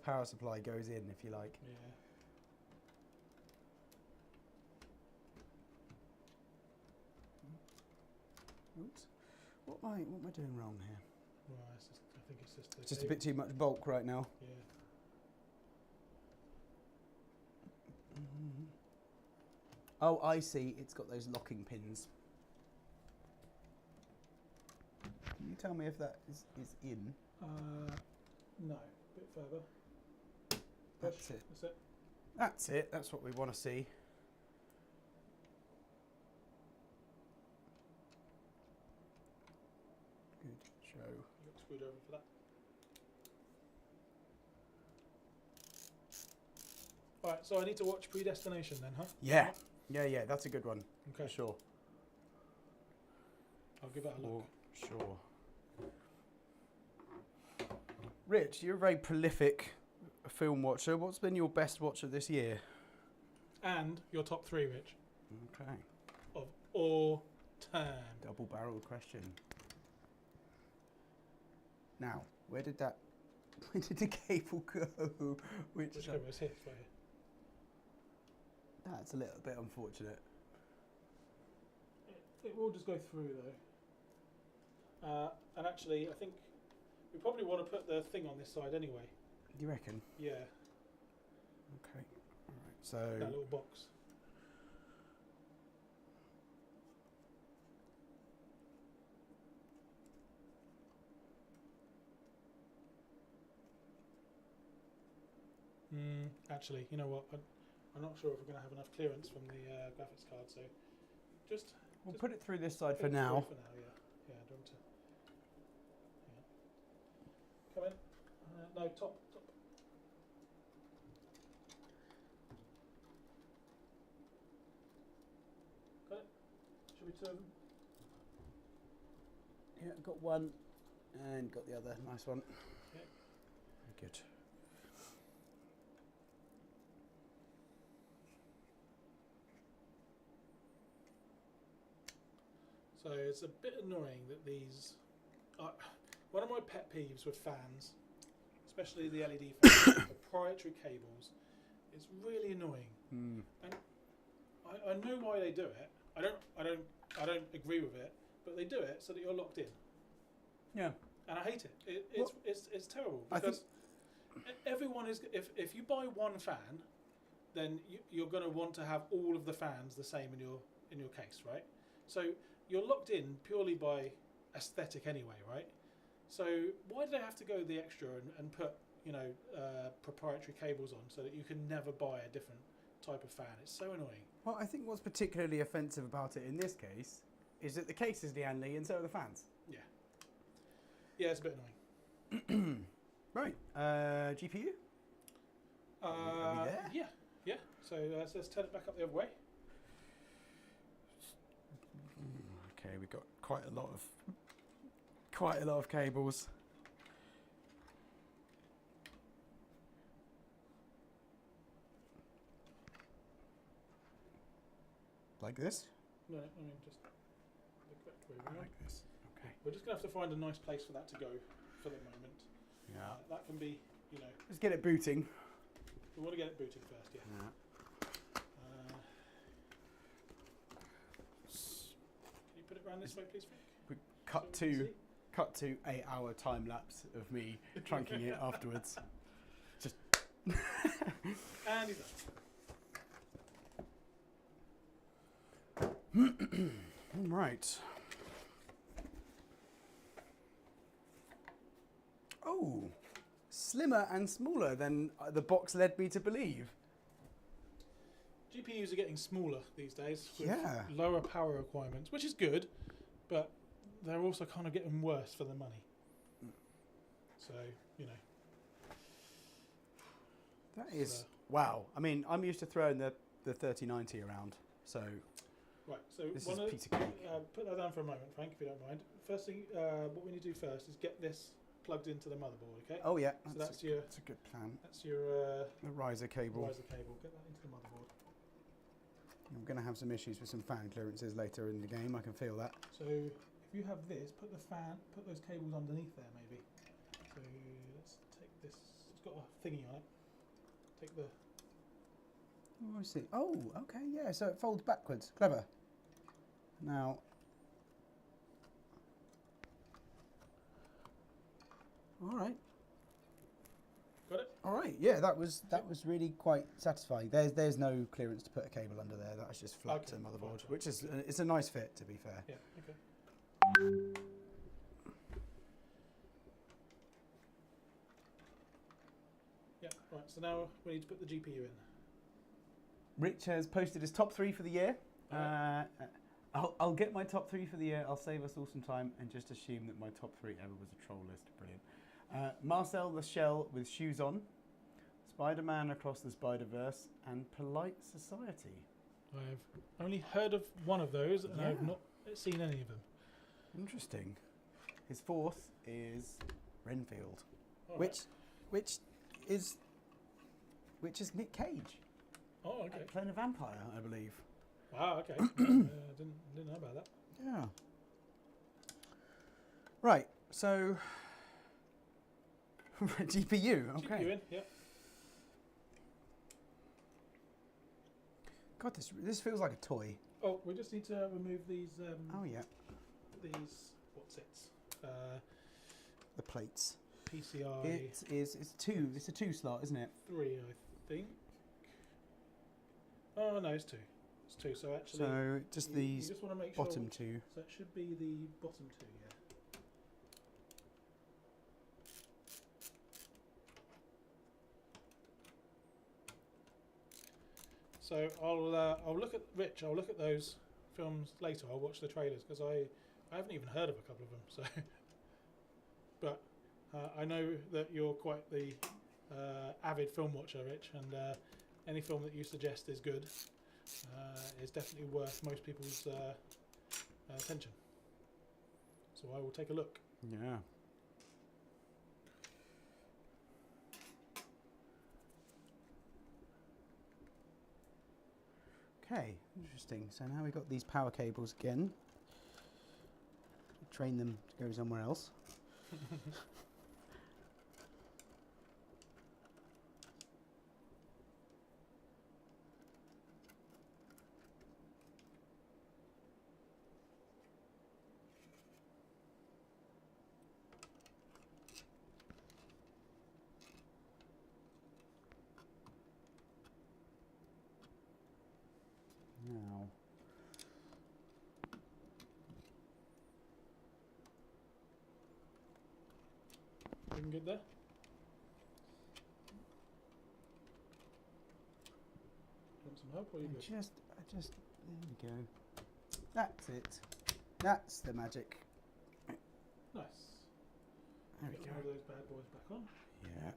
power supply goes in, if you like. Yeah. Oops. What am I doing wrong here? Well, I think it's just. It's just a bit too much bulk right now. Yeah. Oh, I see. It's got those locking pins. Can you tell me if that is in? No. A bit further. That's it. That's it. That's it. That's what we want to see. Good show. You got screwed over for that. Alright, so I need to watch Predestination then, huh? Yeah. Yeah, that's a good one. Okay. For sure. I'll give that a look. Sure. Rich, you're a very prolific film watcher. What's been your best watch of this year? And your top 3, Rich. Okay. Of all time. Double-barreled question. Now, where did the cable go? Which cable is here? It's right here. That's a little bit unfortunate. It will just go through though. And actually, I think we probably want to put the thing on this side anyway. Do you reckon? Yeah. Okay. All right. So that little box. Actually, you know what? I'm not sure if we're going to have enough clearance from the graphics card, so we'll put it through this side for it now. through for now, yeah. Don't. Yeah. Come in. No, top. Got it. Should be 2 of them. Yeah, got one and got the other. Nice one. Yeah. Very good. So it's a bit annoying that these. One of my pet peeves with fans, especially the LED fans, proprietary cables, it's really annoying. And I know why they do it. I don't agree with it, but they do it so that you're locked in. Yeah. And I hate it. It's terrible because everyone is. If you buy one fan, then you're going to want to have all of the fans the same in your case, right? So you're locked in purely by aesthetic anyway, right? So why do they have to go the extra and put proprietary cables on so that you can never buy a different type of fan? It's so annoying. Well, I think what's particularly offensive about it in this case is that the case is Lian Li and so are the fans. Yeah. Yeah, it's a bit annoying. Right. GPU? Are we there? Yeah. So let's turn it back up the other way. Okay, we've got quite a lot of Quite a lot of cables. Like this? No, I mean just the correct way around. Like this. Okay. We're just gonna have to find a nice place for that to go for the moment. Yeah. That can be, you know. Let's get it booting. We want to get it booted first, yeah. Yeah. Can you put it around this way, please, Frank? We So we can see? cut to 8-hour time lapse of me trunking it afterwards. Just. And he's done. Right. Oh, slimmer and smaller than the box led me to believe. GPUs are getting smaller these days with Yeah. lower power requirements, which is good, but they're also kind of getting worse for the money. So, you know. That is wow. I mean, I'm used to throwing the 3090 around, so Right, so this is piece of cake. put that down for a moment, Frank, if you don't mind. First thing, what we need to do first is get this plugged into the motherboard, okay? Oh yeah, So that's your a good plan. that's your The riser cable. riser cable. Get that into the motherboard. I'm going to have some issues with some fan clearances later in the game. I can feel that. So if you have this, put those cables underneath there, maybe. So let's take this. It's got a thingy on it. Take the. Oh, I see. Oh, okay, yeah. So it folds backwards. Clever. Now. All right. Got it? All right. Yeah, that was really quite satisfying. There's no clearance to put a cable under there. That's just flat Okay, to the motherboard, fine. which is it's a nice fit, to be fair. Yeah. Okay. Yeah. Right. So now we need to put the GPU in. Rich has posted his top 3 for the year. Alright. I'll get my top 3 for the year. I'll save us all some time and just assume that my top 3 ever was a troll list. Brilliant. Marcel the Shell with Shoes On, Spider-Man Across the Spider-Verse, and Polite Society. I've only heard of one of those, and I've Yeah. not seen any of them. Interesting. His 4th is Renfield, All which is Nick Cage right. Oh, okay. playing a vampire, I believe. Wow. Okay. Didn't know about that. Yeah. Right. So GPU. Okay. GPU in. Yeah. God, this feels like a toy. Oh, we just need to remove these. Oh yeah, These what's it? the plates. PCI It's a 2 slot, isn't it? 3, I think. Oh no, it's 2. It's 2. So actually, So just you these just want to make bottom sure. 2. So it should be the bottom 2. Yeah. So I'll look at Rich. I'll look at those films later. I'll watch the trailers because I haven't even heard of a couple of them. So, but I know that you're quite the avid film watcher, Rich, and any film that you suggest is good. Is definitely worth most people's attention. So I will take a look. Yeah. Okay, interesting. So now we've got these power cables again. Train them to go somewhere else. Now, Looking good there. Want some help or you I good? just, there we go. That's it. That's the magic. Nice. There we Get go. one of those bad boys back on. Yeah.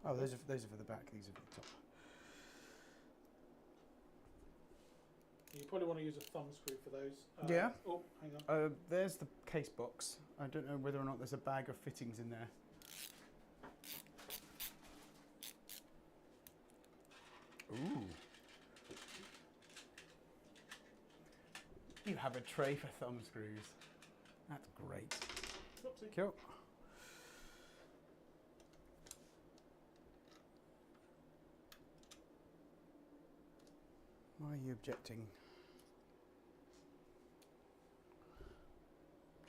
Oh, those are for the back. These are for the top. You probably want to use a thumb screw for those. Yeah. Oh, hang on. There's the case box. I don't know whether or not there's a bag of fittings in there. Ooh. You have a tray for thumb screws. That's great. Whoopsie. Cool. Why are you objecting?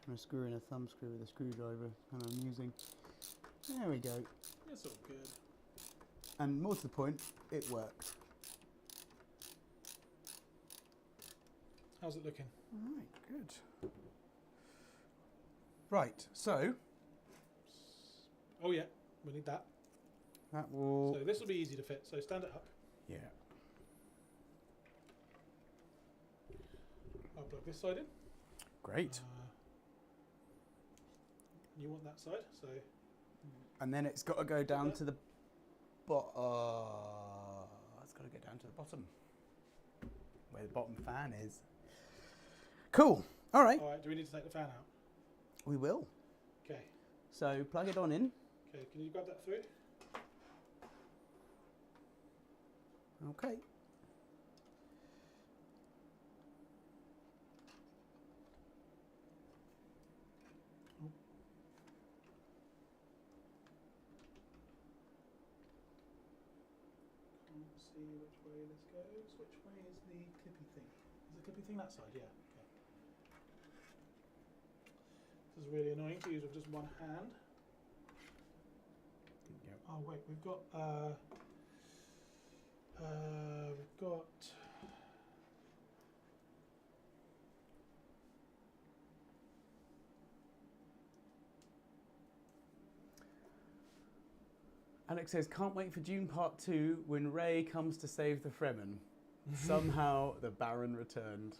Trying to screw in a thumb screw with a screwdriver, kind of amusing. There we go. It's all good. And more to the point, it worked. How's it looking? All right, good. Right, so Oh yeah, we need that. that will. So this will be easy to fit. So stand it up. Yeah. I'll plug this side in. Great. You want that side, so And then it's got to go down to the bottom. It's got to go down to the bottom, where the bottom fan is. Cool. All right. all right. Do we need to take the fan out? We will. Okay. So plug it on in. Okay. Can you grab that through? Okay. Can't see which way this goes. Which way is the clippy thing? Is the clippy thing that side? Yeah. Okay. This is really annoying to use with just one hand. Yep. Oh wait, we've got Alex says, can't wait for Dune Part 2 when Ray comes to save the Fremen. Somehow the Baron returned.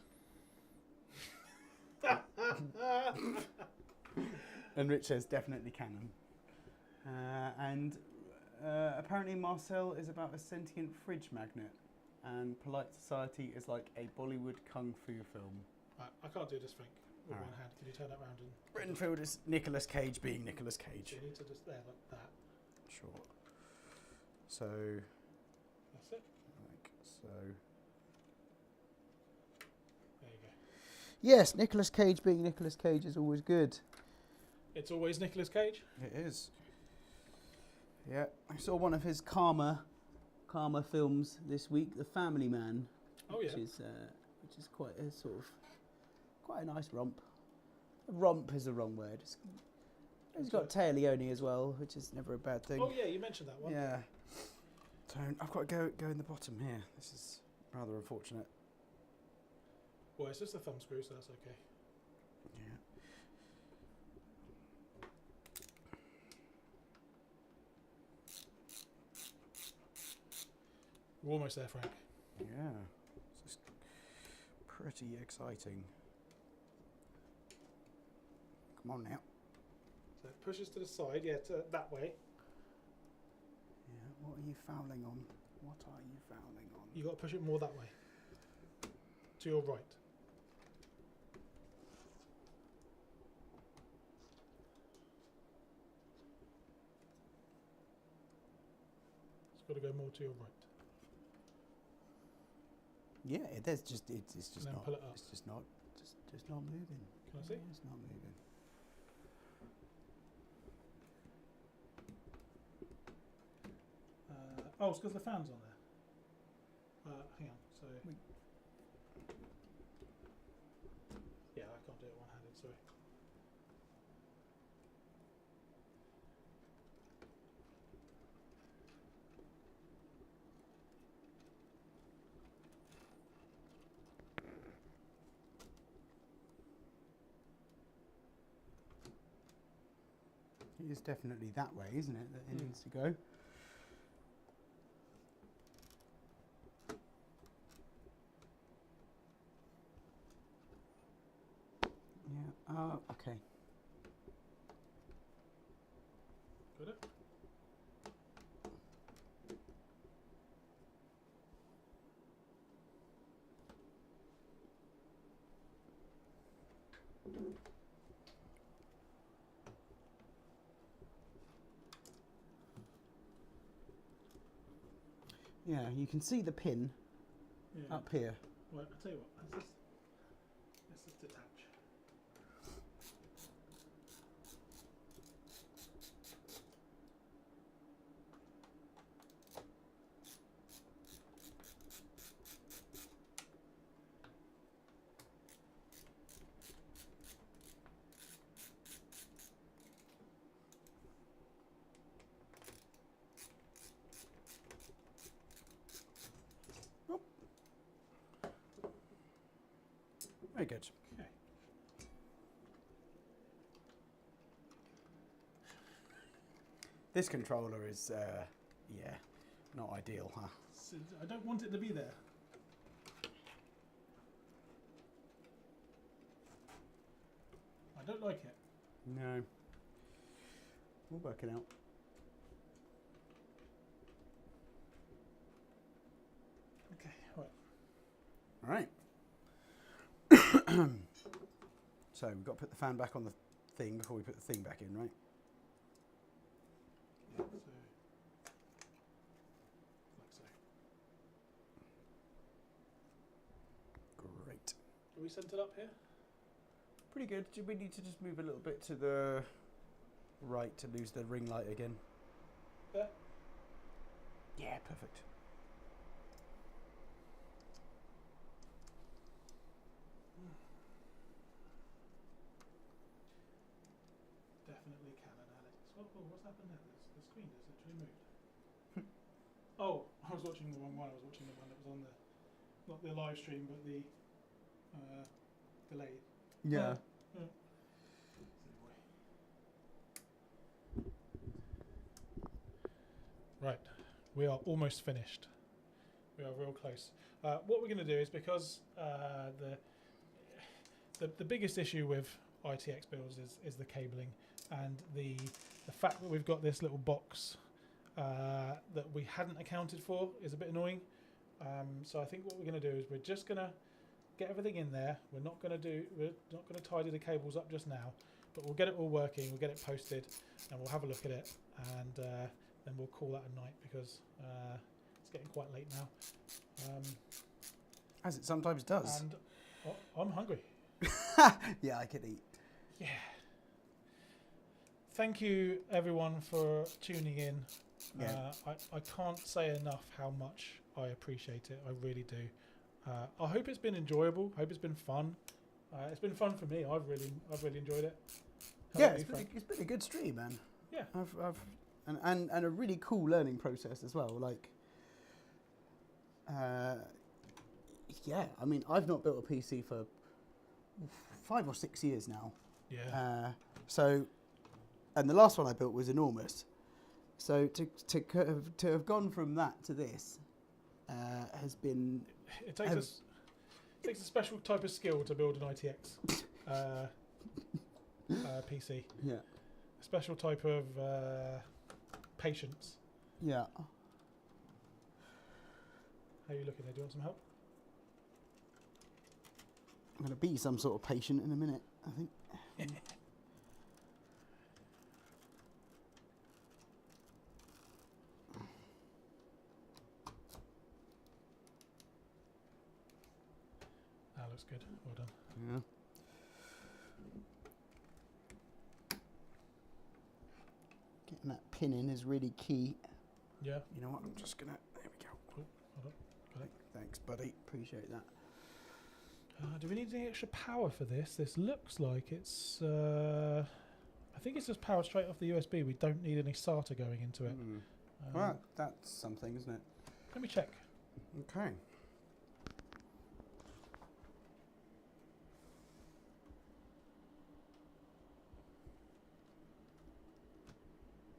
And Rich says, definitely canon. Apparently Marcel is about a sentient fridge magnet. And Polite Society is like a Bollywood kung fu film. I can't do this thing with All one right. hand. Can you turn that round and Renfield is Nicolas Cage being Nicolas Cage. So you need to just there like that. Sure. So, That's it. like so. There you go. Yes, Nicolas Cage being Nicolas Cage is always good. It's always Nicolas Cage. It is. Yeah, I saw one of his Karma films this week, The Family Man. Oh yeah. Which is quite a sort of quite a nice romp. Romp is the wrong word. He's got Taya Leone as well, which is never a bad thing. Oh yeah, you mentioned that one. Yeah. So I've got to go in the bottom here. This is rather unfortunate. Well, it's just a thumb screw, so that's okay. Yeah. We're almost there, Frank. Yeah. This is pretty exciting. Come on now. So it pushes to the side, yeah, to that way. Yeah. What are you fouling on? What are you fouling on? You got to push it more that way. To your right. It's got to go more to your right. Yeah, there's just it's just And then not. pull it up. It's just not moving. Can I see? It's not moving. Oh, it's because the fan's on there. Hang on. So. Yeah, I can't do it one-handed. Sorry. It is definitely that way, isn't it? That it needs to go. Yeah. Okay. Got it. Yeah, you can see the pin up here. Well, I'll tell you what, let's just detach. Very good. Okay. This controller is, yeah, not ideal, huh? So I don't want it to be there. I don't like it. No. We'll work it out. Okay, right. All right. So we've got to put the fan back on the thing before we put the thing back in, right? Yeah, so, like so. Great. Are we centered up here? Pretty good. Do we need to just move a little bit to the right to lose the ring light again? There? Yeah, perfect. Definitely Canon, Alex. What's happened there? The screen has literally moved. Oh, I was watching the wrong one. I was watching the one that was on the, not the live stream, but the delayed. Yeah. Yeah. Right, we are almost finished. We are real close. What we're going to do is, because the biggest issue with ITX builds is the cabling, and the fact that we've got this little box that we hadn't accounted for is a bit annoying. So I think what we're going to do is we're just going to get everything in there. We're not going to tidy the cables up just now, but we'll get it all working. We'll get it posted, and we'll have a look at it, and then we'll call that a night, because it's getting quite late now. As it sometimes does. And I'm hungry. Yeah, I could eat. Yeah. Thank you, everyone, for tuning in. Yeah. I can't say enough how much I appreciate it. I really do. I hope it's been enjoyable. I hope it's been fun. It's been fun for me. I've really enjoyed it. How Yeah, about you, it's been a good stream, man. Yeah. And a really cool learning process as well. Like, yeah, I mean, I've not built a PC for 5 or 6 years now. Yeah. So, and the last one I built was enormous. So to have gone from that to this has been. It takes a special type of skill to build an ITX PC. Yeah. A special type of patience. Yeah. How are you looking there? Do you want some help? I'm going to be some sort of patient in a minute, I think. That looks good. Well done. Yeah. Getting that pin in is really key. Yeah. You know what? I'm just going to. There we go. Cool. Hold on. Got it. Thanks, buddy. Appreciate that. Do we need any extra power for this? This looks like it's. I think it's just powered straight off the USB. We don't need any SATA going into it. Well, that's something, isn't it? Let me check. Okay.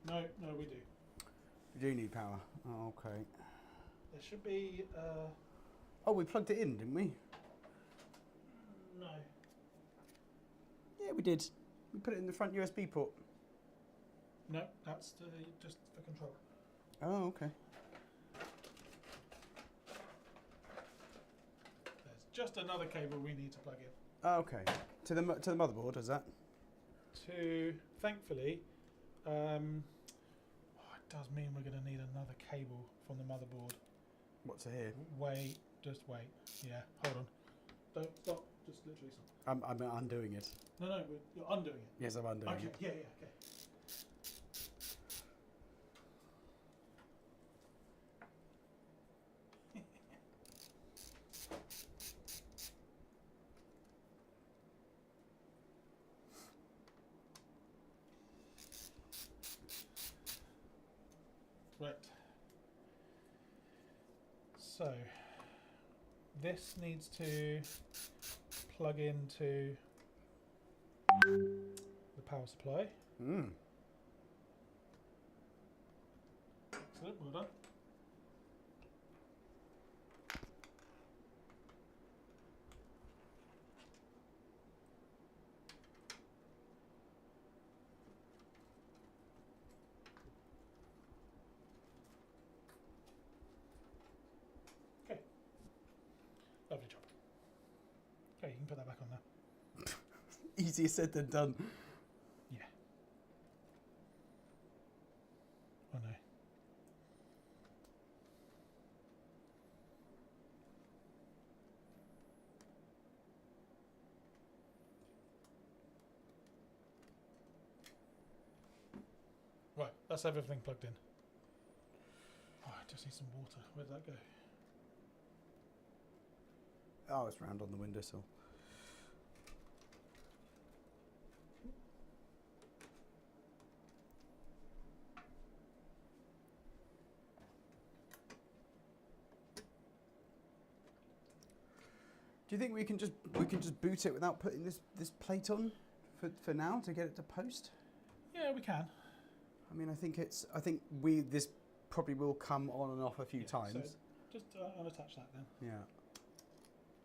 No, we do. We do need power. Oh, okay. There should be. Oh, we plugged it in, didn't we? No. Yeah, we did. We put it in the front USB port. No, that's just for control. Oh, okay. There's just another cable we need to plug in. Oh, okay. To the motherboard, is that? Thankfully, it does mean we're going to need another cable from the motherboard. What's here? Wait, just wait. Yeah, hold on. Don't stop. Just literally stop. I'm undoing it. No, you're undoing it. Yes, I'm undoing Okay, it. yeah, okay. Right. So this needs to plug into the power supply. Excellent, well done. Okay. Lovely job. Okay, you can put that back on now. Easier said than done. Yeah. Oh no. Right, that's everything plugged in. Oh, I just need some water. Where'd that go? Oh, it's round on the windowsill. Do you think we can just boot it without putting this plate on for now to get it to post? Yeah, we can. I mean, I think this probably will come on and off a few times. So just unattach that then. Yeah.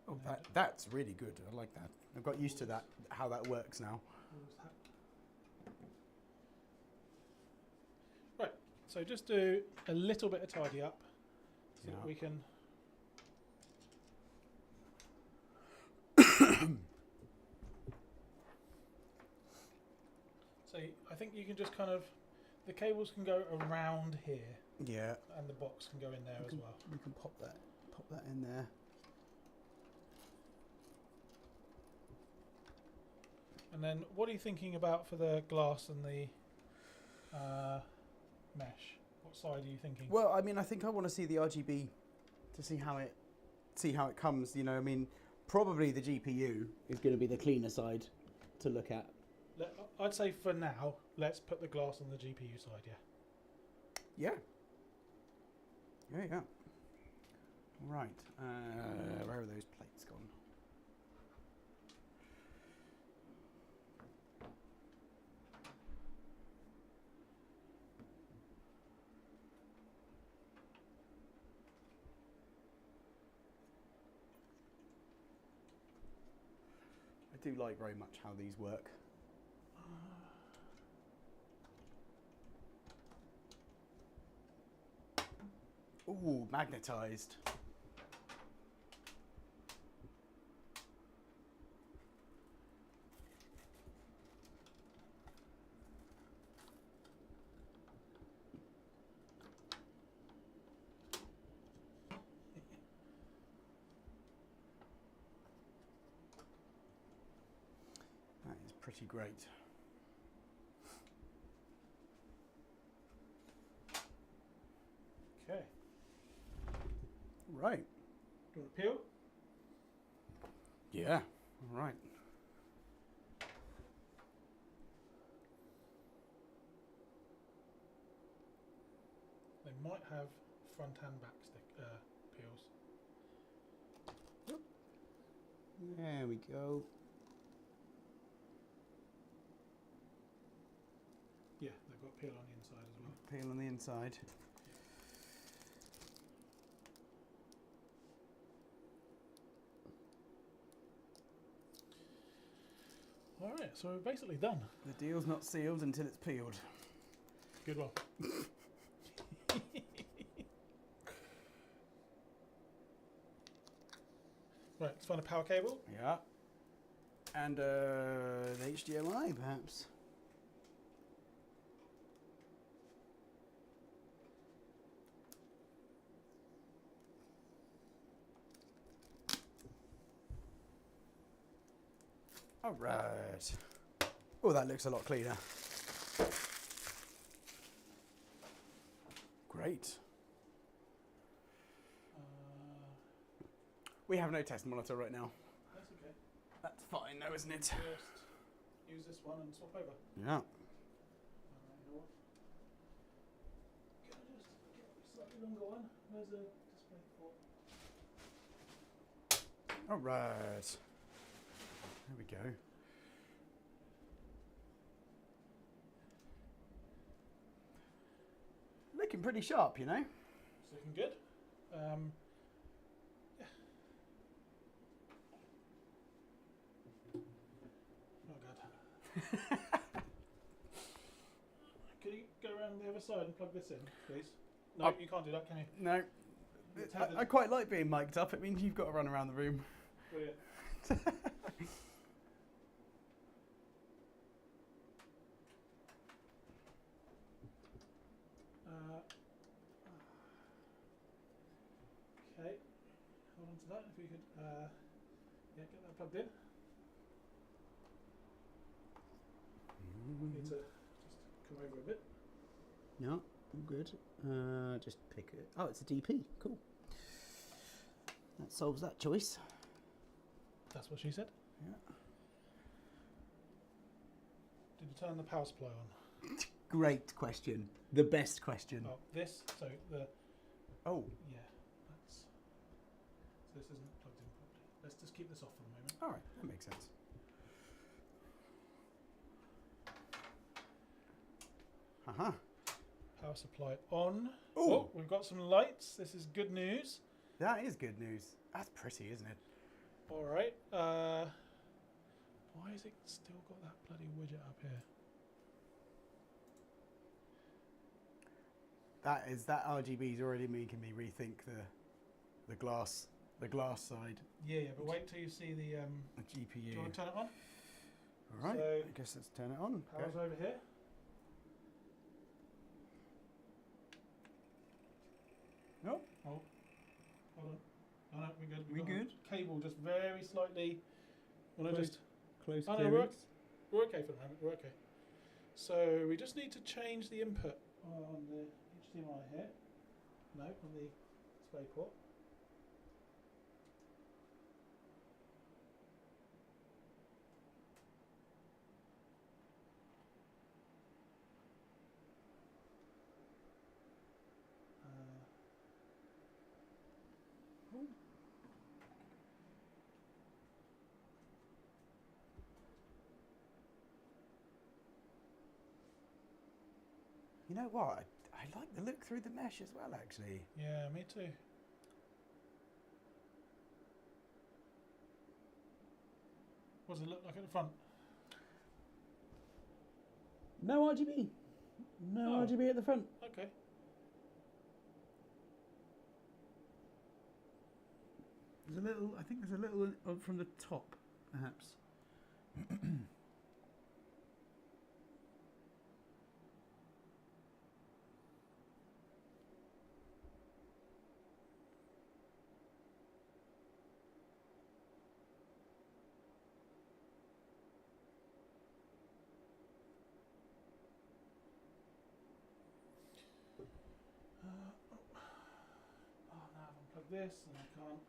Oh, that's really good. I like that. I've got used to that, how that works now. Right, so just do a little bit of tidy up so that we can... So I think you can just kind of... The cables can go around here. Yeah. And the box can go in there as well. We can pop that in there. And then what are you thinking about for the glass and the mesh? What side are you thinking? Well, I mean, I think I want to see the RGB to see how it comes. You know, I mean, probably the GPU is going to be the cleaner side to look at. I'd say for now, let's put the glass on the GPU side, yeah. Yeah. Yeah. Right. Where are those plates gone? I do like very much how these work. Ooh, magnetized. That is pretty great. Okay. Right. Do you want to peel? Yeah. All right. They might have front and back peels. There we go. Yeah, they've got peel on the inside as well. Peel on the inside. All right, so we're basically done. The deal's not sealed until it's peeled. Good one. Right, find a power cable. Yeah. And the HDMI, perhaps. All right. Oh, that looks a lot cleaner. Great. We have no test monitor right now. That's okay. That's fine though, isn't it? Just use this one and swap over. Yeah. You know what? Can I just get a slightly longer one? Where's the display port? All right. There we go. Looking pretty sharp, you know. It's looking good. Yeah. Not good. Could you go around the other side and plug this in, please? No, you can't do that, can you? No. I quite like being mic'd up. It means you've got to run around the room. Brilliant. Okay, hold on to that. If we could, yeah, get that plugged in. Need to just come over a bit. No, all good. Just pick it. Oh, it's a DP. Cool. That solves that choice. That's what she said. Yeah. Did you turn the power supply on? Great question. The best question. Oh, this. So the. Oh. Yeah. That's. So this isn't plugged in properly. Let's just keep this off for the moment. All right, that makes sense. Uh-huh. Power supply on. Ooh. Oh, we've got some lights. This is good news. That is good news. That's pretty, isn't it? All right. Why has it still got that bloody widget up here? That RGB's already making me rethink the glass side. Yeah, but wait till you see the GPU. Do you want to turn it on? All right. So I guess let's turn it on. power's over here. Nope. Oh, hold on. Oh no, we're good. We good? Cable just very slightly. Well, Close- just. Close Oh no, we're okay for the moment. We're okay. So we just need to change the input on the HDMI here. No, on the display port. You know what? I like the look through the mesh as well, actually. Yeah, me too. What does it look like at the front? No RGB. No Oh. RGB at the front. Okay. There's a little. I think there's a little from the top, perhaps. Oh, now I've unplugged this and I can't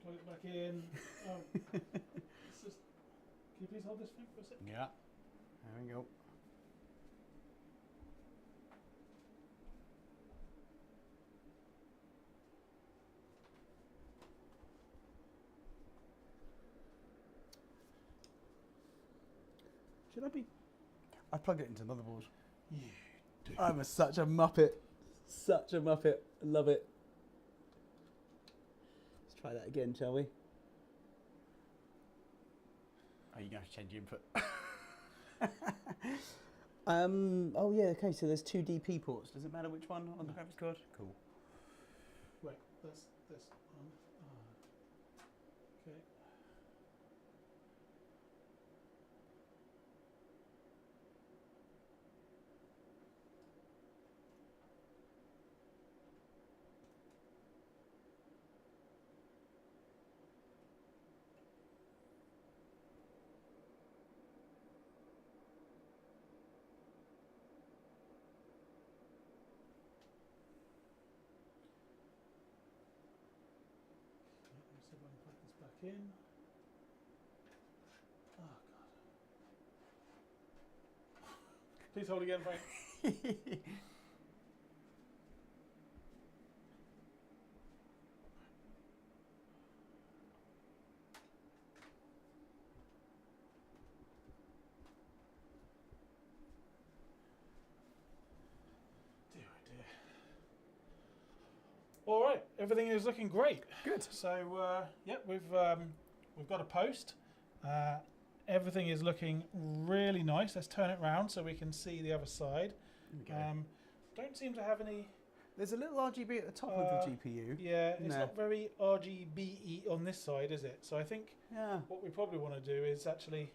plug it back in. Oh, it's just. Can you please hold this thing for a sec? Yeah. There we go. Should I be? I plugged it into the motherboard. You do. I'm such a muppet. Such a muppet. Love it. Let's try that again, shall we? Are you going to change the input? Oh yeah. Okay. So there's two DP ports. Does it matter which one on the graphics card? Cool. Wait, that's this one. Okay. in. Oh god. Please hold again, Frank. All right, everything is looking great. Good. So, yeah, we've got a post. Everything is looking really nice. Let's turn it round so we can see the other side. Don't seem to have any. There's a little RGB at the top of the GPU. Yeah, it's not very RGB-y on this side, is it? So I think what we probably want to do is actually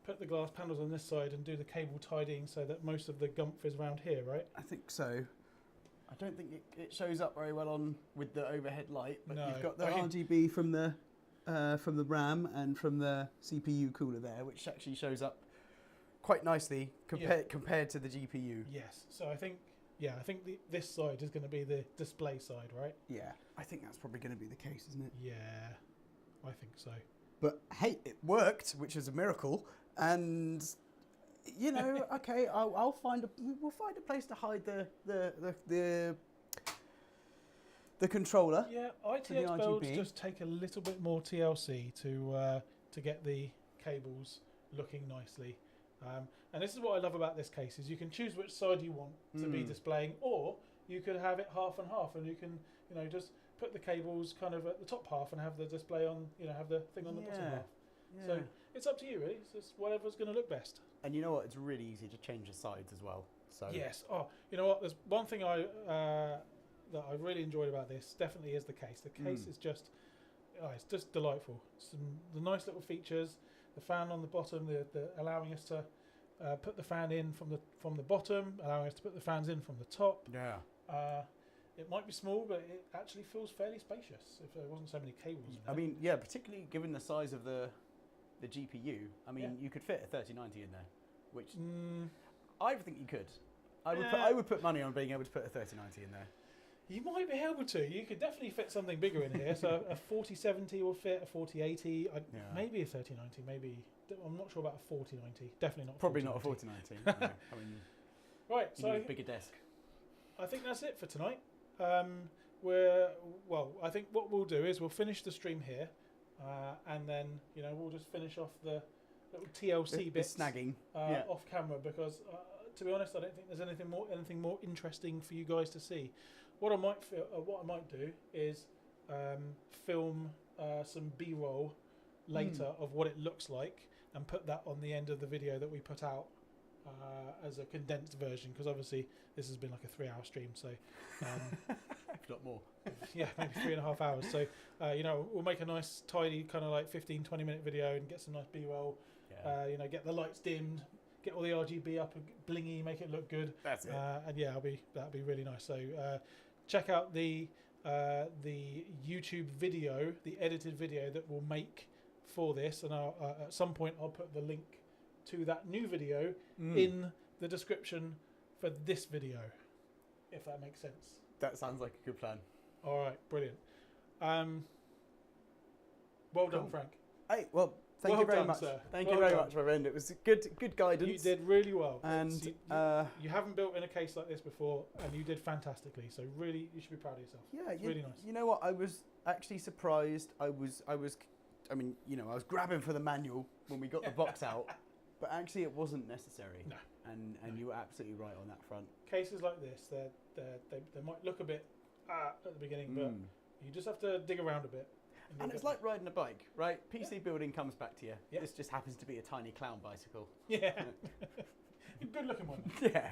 put the glass panels on this side and do the cable tidying so that most of the gumph is around here, right? I think so. I don't think it shows up very well on with the overhead light, but you've got the RGB from the RAM and from the CPU cooler there, which actually shows up quite nicely compared to the GPU. Yes. So I think this side is going to be the display side, right? Yeah, I think that's probably going to be the case, isn't it? Yeah, I think so. But hey, it worked, which is a miracle, and. You know, okay, we'll find a place to hide the controller. Yeah, ITX builds just take a little bit more TLC to get the cables looking nicely. And this is what I love about this case is you can choose which side you want to be displaying, or you could have it half and half, and you can just put the cables kind of at the top half and have the display on have the thing on the bottom half. Yeah. So it's up to you really. It's just whatever's going to look best. And you know what? It's really easy to change the sides as well. So yes. Oh, you know what? There's one thing that I really enjoyed about this. Definitely is the case. The case is just it's just delightful. The nice little features. The fan on the bottom. The allowing us to put the fan in from the bottom. Allowing us to put the fans in from the top. Yeah. It might be small, but it actually feels fairly spacious if there wasn't so many cables in there. I mean, yeah, particularly given the size of the GPU. I mean, you could fit a 3090 in there, which I think you could. I would put money on being able to put a 3090 in there. You might be able to. You could definitely fit something bigger in here. So a 4070 will fit, a 4080, maybe a 3090, maybe. I'm not sure about a 4090. Definitely not. Probably not a 4090. No. I mean, right. So need a bigger desk. I think that's it for tonight. I think what we'll do is we'll finish the stream here. And then we'll just finish off the little TLC bits snagging off camera because to be honest, I don't think there's anything more interesting for you guys to see. What I might do is film some B-roll later of what it looks like and put that on the end of the video that we put out as a condensed version because obviously this has been like a 3-hour stream, so if not more. Yeah, maybe 3.5 hours. So we'll make a nice tidy kind of like 15-20 minute video and get some nice B-roll. Get the lights dimmed, get all the RGB up and blingy, make it look good. That's it. And yeah, that'll be really nice. So check out the YouTube video, the edited video that we'll make for this, and at some point I'll put the link to that new video in the description for this video, if that makes sense. That sounds like a good plan. All right, brilliant. Well done, Frank. Hey, well, thank you very much. Sir. Thank you very much, my friend. It was good guidance. You did really well. And you haven't built in a case like this before, and you did fantastically. So really, you should be proud of yourself. Yeah, it's really nice. You know what? I was actually surprised. I was grabbing for the manual when we got the box out, but actually it wasn't necessary. No. And you were absolutely right on that front. Cases like this, they might look a bit at the beginning, but you just have to dig around a bit. And it's like riding a bike, right? PC building comes back to you. Yeah. This just happens to be a tiny clown bicycle. Yeah. Good looking one. Yeah.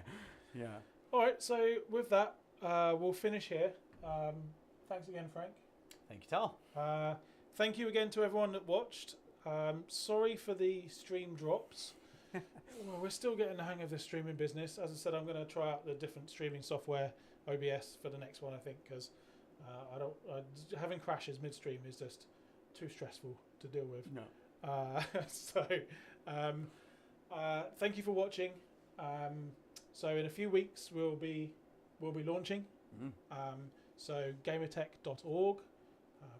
Yeah. All right, so with that, we'll finish here. Thanks again, Frank. Thank you, Tal. Thank you again to everyone that watched. Sorry for the stream drops. Well, we're still getting the hang of this streaming business. As I said, I'm going to try out the different streaming software, OBS, for the next one, I think, because having crashes midstream is just too stressful to deal with. No. Thank you for watching. So in a few weeks we'll be launching. So gamertech.org.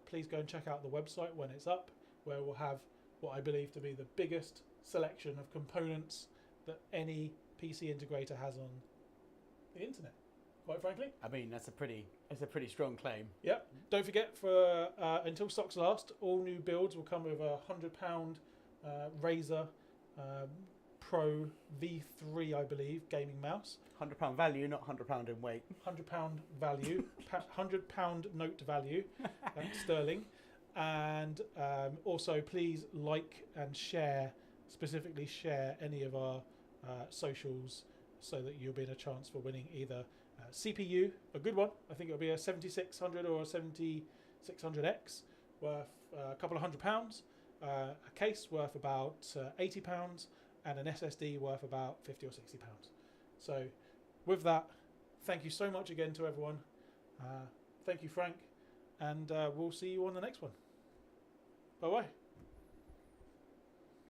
Please go and check out the website when it's up. where we'll have what I believe to be the biggest selection of components that any PC integrator has on the internet, quite frankly. I mean, that's a pretty strong claim. Yep. Don't forget, for until stocks last, all new builds will come with a £100 Razer Pro V3, I believe, gaming mouse. £100 value, not £100 in weight. £100 value, £100 note value, sterling. And also, please like and share, specifically share any of our socials, so that you'll be in a chance for winning either CPU, a good one. I think it'll be a 7600 or a 7600X worth a couple of £100, a case worth about £80, and an SSD worth about £50 or £60. So with that, thank you so much again to everyone. Thank you, Frank, and we'll see you on the next one. Bye bye.